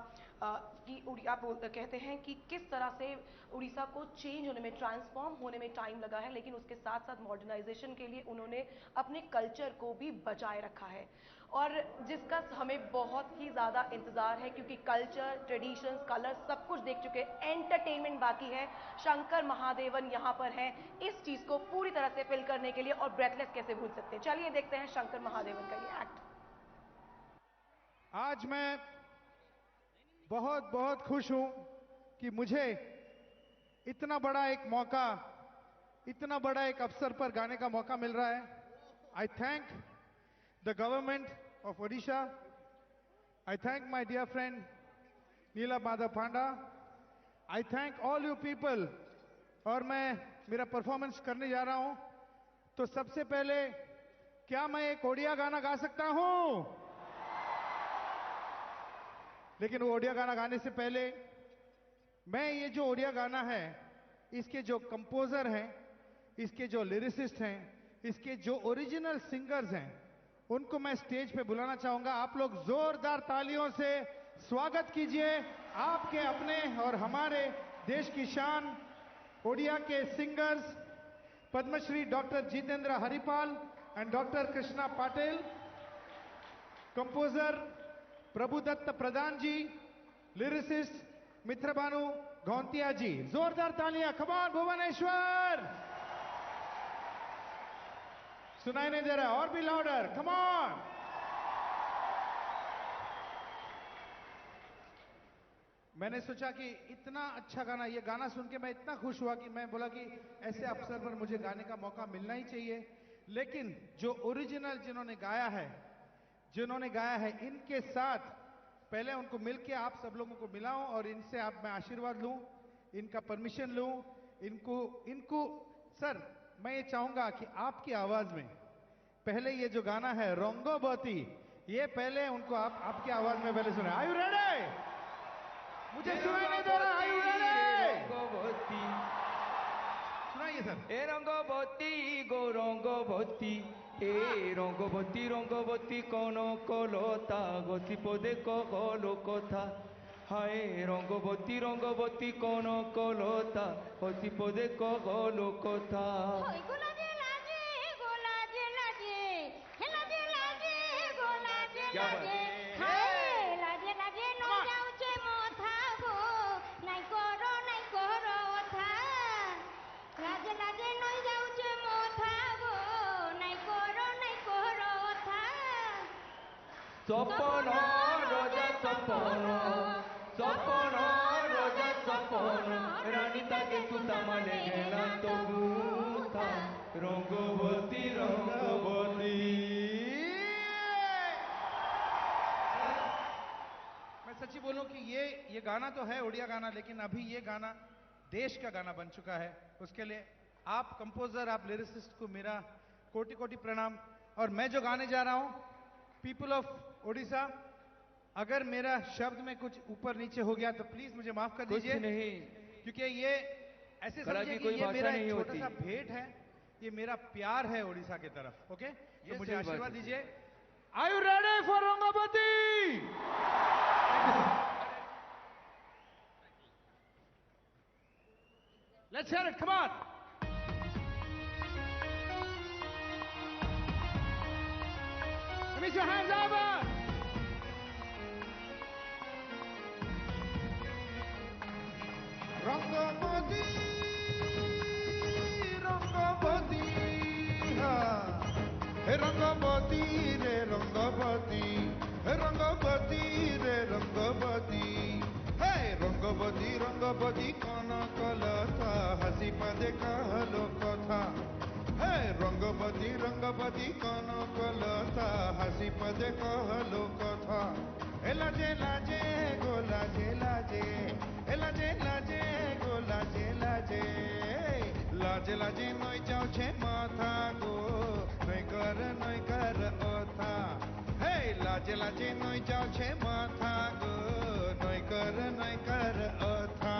कि आप कहते हैं कि किस तरह से उड़ीसा को चेंज होने में, ट्रांसफॉर्म होने में टाइम लगा है, लेकिन उसके साथ साथ मॉडर्नाइजेशन के लिए उन्होंने अपने कल्चर को भी बचाए रखा है और जिसका हमें बहुत ही ज़्यादा इंतज़ार है क्योंकि कल्चर, ट्रेडिशंस, कलर सब कुछ देख चुके हैं, एंटरटेनमेंट बाकी है। शंकर महादेवन यहाँ पर हैं इस चीज़ को पूरी तरह से फिल करने के लिए और ब्रेथलेस कैसे भूल सकते हैं। चलिए देखते हैं शंकर महादेवन का ये एक्ट। आज मैं बहुत बहुत खुश हूं कि मुझे इतना बड़ा एक मौका, इतना बड़ा एक अवसर पर गाने का मौका मिल रहा है। I thank the government of Odisha, I thank my dear friend Nila Madhab Panda, I thank all you people. और मैं मेरा परफॉर्मेंस करने जा रहा हूं तो सबसे पहले क्या मैं एक ओडिया गाना गा सकता हूं? लेकिन वो ओडिया गाना गाने से पहले मैं ये जो ओडिया गाना है इसके जो कंपोजर हैं, इसके जो लिरिसिस्ट हैं, इसके जो ओरिजिनल सिंगर्स हैं उनको मैं स्टेज पे बुलाना चाहूंगा। आप लोग जोरदार तालियों से स्वागत कीजिए आपके अपने और हमारे देश की शान ओडिया के singers Padmashri doctor Jitendra Haripal and doctor Krishna Patil, composer Prabhudatta Pradhan ji, lyricist Mitrabhanu Ghauntia ji. जोरदार तालियां, कम ऑन भुवनेश्वर। सुनाई नहीं दे रहा, और भी लाउडर, कम ऑन। मैंने सोचा कि इतना अच्छा गाना, ये गाना सुन के मैं इतना खुश हुआ कि मैं बोला कि ऐसे अवसर पर मुझे गाने का मौका मिलना ही चाहिए। लेकिन जो ओरिजिनल जिन्होंने गाया है इनके साथ पहले उनको मिलके आप सब लोगों को मिलाऊं और इनसे आप मैं आशीर्वाद लूं, इनका परमिशन लूं। इनको सर मैं ये चाहूंगा कि आपकी आवाज में पहले ये जो गाना है रंगोबती, ये पहले उनको आपकी आवाज में पहले सुना। Are you ready? मुझे सुनाई नहीं दे रहा। Are you ready? सुनाइए सर। ए रंगोबती गो रंगोबती, ए रंगोबती कनकलता गति पदे कगलो कथा। हाय रंगोबती कनकलता गति पदे कगलो कथा। सपन रजा सपन सपन रजा सपन रानी ताके सुता माले गेला तो गुथा रंगोबती रंगोबती। मैं सच्ची बोलूं कि ये गाना तो है उड़िया गाना, लेकिन अभी ये गाना देश का गाना बन चुका है। उसके लिए आप कंपोजर, आप लिरिसिस्ट को मेरा कोटि कोटि प्रणाम। और मैं जो गाने जा रहा हूं, पीपल ऑफ ओडिशा, अगर मेरा शब्द में कुछ ऊपर नीचे हो गया तो प्लीज मुझे माफ कर दीजिए। कुछ नहीं, क्योंकि ये ऐसे समझिए कि ये मेरा एक छोटा सा भेंट है, ये मेरा प्यार है ओडिशा की तरफ। ओके, तो मुझे आशीर्वाद दीजिए। Are you ready for Rangabati? Let's hear it, come on. Raise your hands up! Rangabati, Rangabati, hey Rangabati, re Rangabati, hey Rangabati, re Rangabati, hey Rangabati, Rangabati, kana kalata, hasi pade kahalo kotha. Hey Rangabati, Rangabati, kana kalata, hasi pade kahalo kotha. Elaje laje go laje laje, elaje laje go laje laje, laje laje noi jao che matha go, noi kar otha. Hey laje laje noi jao che matha go, noi kar otha.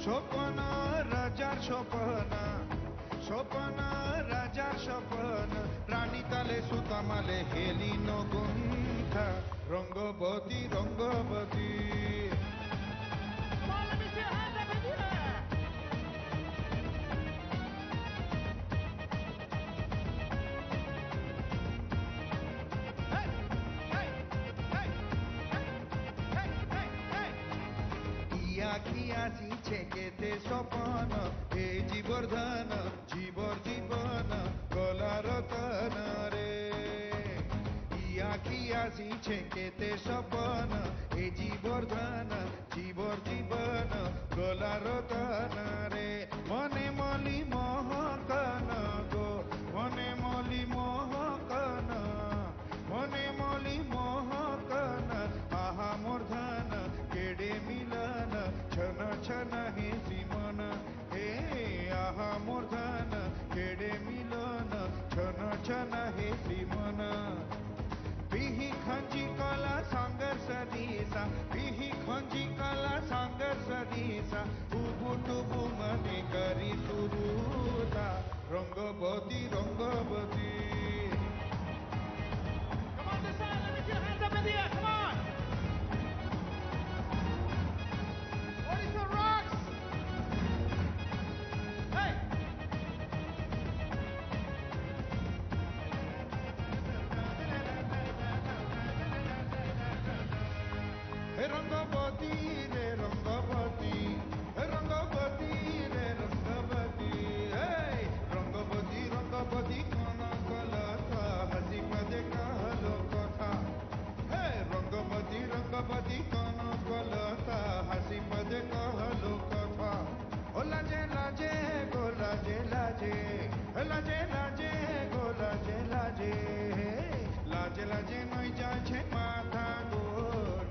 Shopana rajar shopana, Shopana raja shopana, rani tale suta male heli no guntha, rangobati rangobati. Come on, let me see your hands up in the air. Hey, hey, hey, hey, hey, hey, hey. Iya kiya si chekete shopana, e jibordhana. জীবর জীবন গলার তনরে ইয়া কি আসিছে কেতে সপন এ জীবর ধন জীবর জীবন গলার তনরে মনে মলি মোহকন গো মনে মলি মোহকন মনে মলি মোহকন আহা মোর ধন কেড়ে মিলন ছন ছন হে সিমন হে আহা মোর ধন কেড়ে মিলন ছন ছন হে শ্রীমন বিহি খঞ্জি কলা সাঙ্গর সদিসা বিহি খঞ্জি কলা সাঙ্গর সদিসা উবু টুবু মনে করি সুরুতা रंगवती रे रंगवती रंगवती रे रंगवती रंगवती रंगवती कौन कलता हसी पदे कहलो कथा रंगवती रंगवती कौन कलता हसी पदे कहलो कथा ओ लाजे लाजे गो लाजे लाजे लाजे लाजे गो लाजे लाजे लाजे लाजे नहीं जाछे माथा गो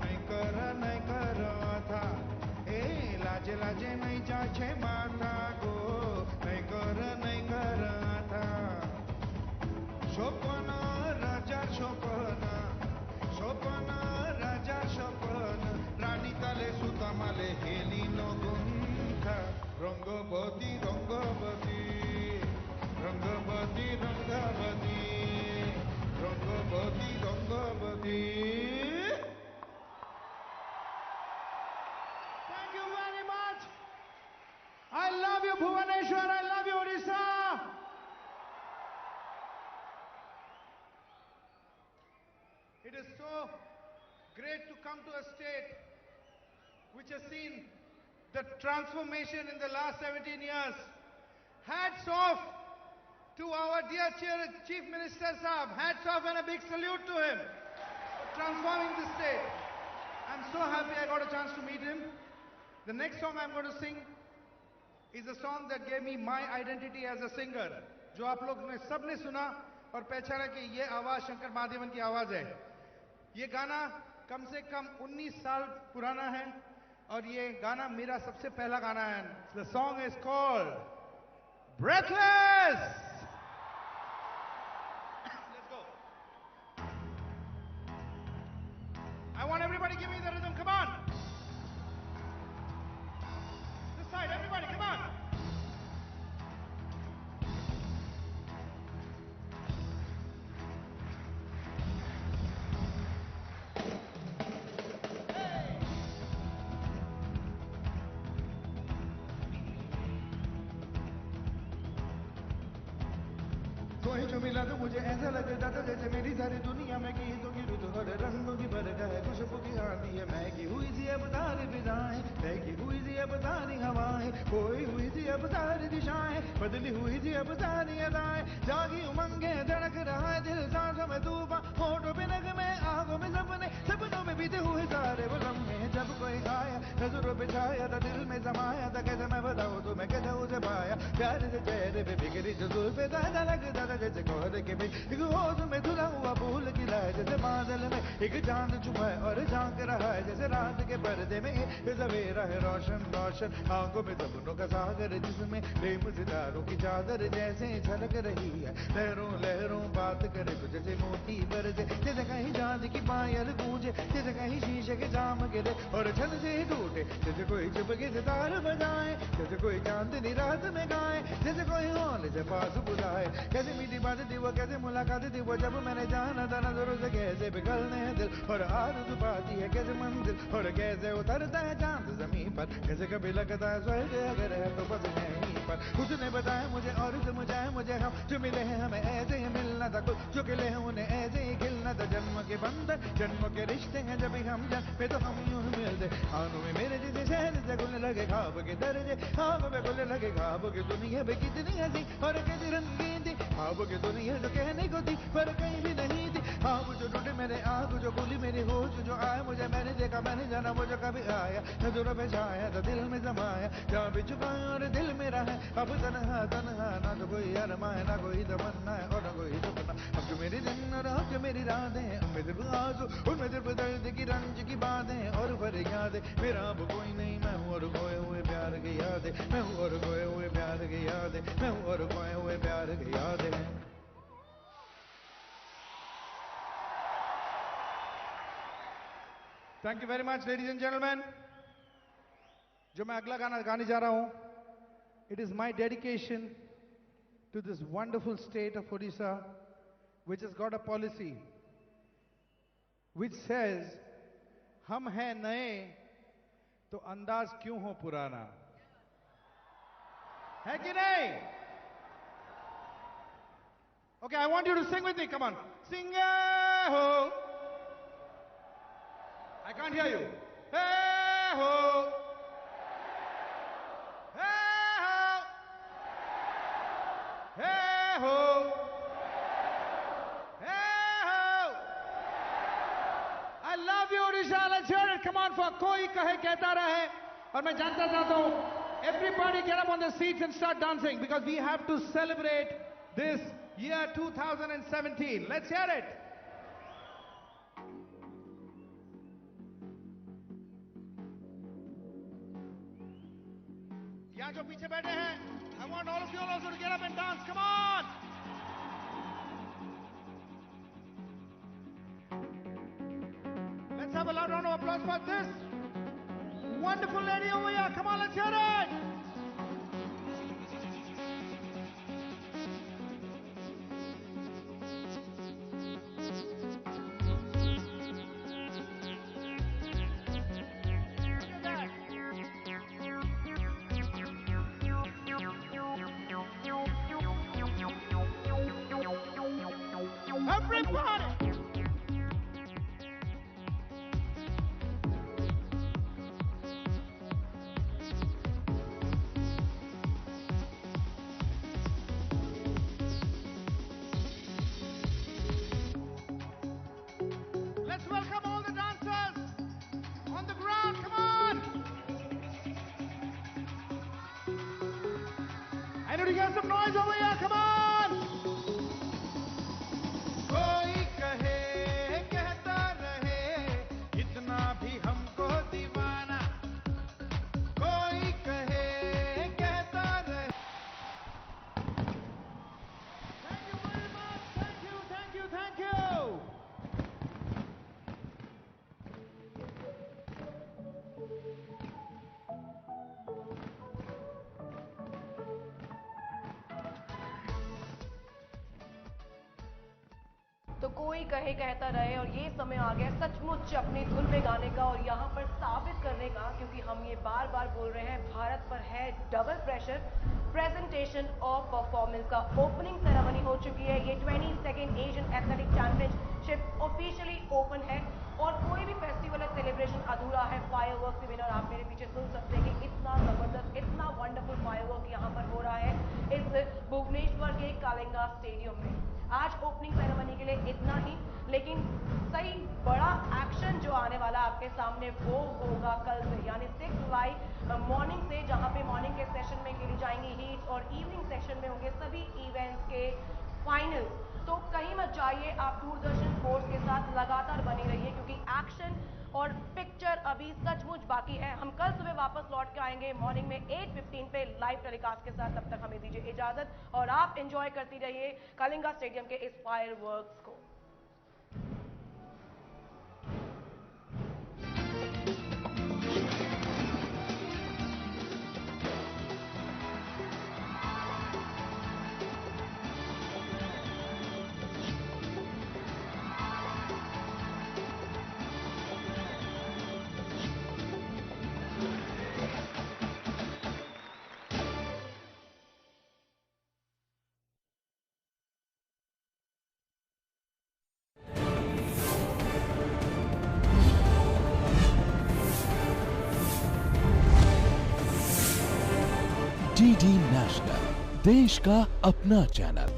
नहीं कर था लाजे लाजे नहीं जाछे माथा गो नहीं कर था शोपन राजा शोपन शोपन राजा शोपन रानी ताले सुता माले हेली नो गुंथा Rangabati Rangabati Rangabati Rangabati Rangabati Rangabati Thank you very much. I love you, Bhubaneswar. I love you, Odisha. It is so great to come to a state which has seen the transformation in the last 17 years. Hats off to our dear Chief Minister Saab. Hats off and a big salute to him for transforming the state. I'm so happy I got a chance to meet him. The next song I'm going to sing is a song that gave me my identity as a singer. जो आप लोग ने सबने सुना और पहचाना कि ये आवाज शंकर महादेवन की आवाज है. ये गाना कम से कम 19 साल पुराना है और ये गाना मेरा सबसे पहला गाना है. The song is called Breathless. Let's go. I want everybody give me the rhythm. Come on. This side, everybody, come on. कोई जो मिला तो मुझे ऐसा लगता था जैसे मेरी सारी दुनिया में गीतों की रुत और रंगों की बरखा है. खुशबू की आंधी है महकी हुई सी अब सारी फिजाएं महकी हुई सी अब सारी हवाएं खोई हुई सी अब सारी दिशाएं बदली हुई सी अब सारी अदाएं जागी उमंगे धड़क रहा है दिल सांसों में तूफान होठों पे नगमे आंखों में सपने सपनों में बीते हुए सारे वो लम्हे जब कोई आया नजरों पे छाया था दिल में समाया था कैसे मैं बताऊं तो मैं कैसे उसे पाया प्यार से चेहरे पे बिगड़ी जो जुल्फे दादा लगता था जैसे कोहरे के बीच एक होश में धुला हुआ फूल खिला है जैसे बादल में एक चांद छुपा है और झांक रहा है जैसे रात के पर्दे में ये सवेरा है रोशन रोशन आंखों में सपनों का सागर जिसमें प्रेम सितारों की चादर जैसे झलक रही है लहरों लहरों बात करे तो जैसे मोती बरसे जैसे कहीं चांद की पायल गूंजे जैसे कहीं शीशे के जाम गिरे और छन से ही टूटे जैसे कोई चुपके से तार बजाए जैसे कोई चांदनी रात में गाए जैसे कोई हौले से पास बुलाए कैसे मीठी बात थी वो कैसे मुलाकात थी वो जब मैंने जाना था नजरों से कैसे पिघलने हैं दिल और आरज़ू पाती है कैसे मंजिल और कैसे उतरता है चांद जमीन पर कैसे कभी लगता है स्वर्ग अगर है तो बस यहीं पर उसने बताया मुझे और समझाया मुझे हम जो मिले हैं हमें ऐसे ही मिलना था कुछ जो खिले हैं उन्हें ऐसे ही खिलना था जन्म के बंधन जन्मों के रिश्ते हैं जब भी हम जन्मे तो हम यूं ही मिलते आंखों में मेरे जैसे शहर से खुलने लगे ख्वाब के दर्जे आंखों में खुलने लगे ख्वाब की दुनिया में कितनी हंसी और कैसी रंगीन थी ख्वाब की दुनिया जो कहने को थी पर कहीं भी नहीं थी ख्वाब जो टूटे मेरे आंख जो खुली मेरी होश जो आया मुझे मैंने देखा मैंने जाना वो जो कभी आया नजरों में छाया तो दिल में समाया जहाँ भी छुपाया और दिल में रहा अब तन्हा तन्हा ना तो कोई अरमा है ना कोई तमन्ना है और ना कोई सपना अब जो मेरी दिन और अब जो मेरी रातें उनमें सिर्फ आंसू उनमें सिर्फ दर्द की रंज की बातें और फरियादें मेरा अब कोई नहीं मैं हूँ और खोए हुए प्यार की यादें मैं हूँ और खोए हुए प्यार की यादें मैं हूँ और खोए हुए प्यार की यादें Thank you very much, ladies and gentlemen. जो मैं अगला गाना गाने जा रहा हूँ, it is my dedication to this wonderful state of Odisha, which has got a policy which says, हम हैं नए तो अंदाज क्यों हो पुराना, है कि नहीं? Okay, I want you to sing with me. Come on, sing. I can't hear you. Hey ho! Hey ho! Hey ho! Hey ho! I love you, Odisha. Let's hear it. Come on for कोई कहे कहता रहे. और मैं जानता चाहता हूँ, everybody get up on the seats and start dancing because we have to celebrate this year 2017. Let's hear it. यहाँ जो पीछे बैठे हैं, I want all of you also to get up and dance. Come on. Let's have a loud round of applause for this wonderful lady over here. Come on, let's hear it. Everybody! Let's welcome all the dancers on the ground. Come on! I need to hear some noise over here. Come on! कोई कहे कहता रहे इतना भी हमको दीवाना कोई कहे कहता रहे Thank you very much. Thank you, thank you, thank you. तो कोई कहे कहता रहे और ये समय आ गया सचमुच अपनी धुन में गाने का और यहाँ पर साबित करने का, क्योंकि हम ये बार बार बोल रहे हैं भारत पर है double pressure. Presentation of performance का ओपनिंग सेरेमनी हो चुकी है. ये 22nd Asian athletic championship officially open है और कोई भी फेस्टिवल या सेलिब्रेशन अधूरा है फायरवर्क्स के बिना. और आप मेरे पीछे सुन सकते हैं कि इतना जबरदस्त इतना वंडरफुल फायरवर्क यहाँ पर हो रहा है इस भुवनेश्वर के कालिंगा स्टेडियम में. आज ओपनिंग सेरेमनी के लिए इतना ही, लेकिन सही बड़ा एक्शन जो आने वाला आपके सामने वो होगा कल से, यानी 6 जुलाई मॉर्निंग से, जहां पे मॉर्निंग के सेशन में खेली जाएंगी हीट्स और इवनिंग सेशन में होंगे सभी इवेंट्स के फाइनल्स. तो कहीं मत जाइए, आप दूरदर्शन स्पोर्ट्स के साथ लगातार बने रहिए क्योंकि एक्शन और पिक्चर अभी सचमुच बाकी है. हम कल सुबह वापस लौट के आएंगे मॉर्निंग में 8:15 पे लाइव टेलीकास्ट के साथ. तब तक हमें दीजिए इजाजत और आप एंजॉय करती रहिए कलिंगा स्टेडियम के इस फायरवर्क्स को. DD नेशनल, देश का अपना चैनल.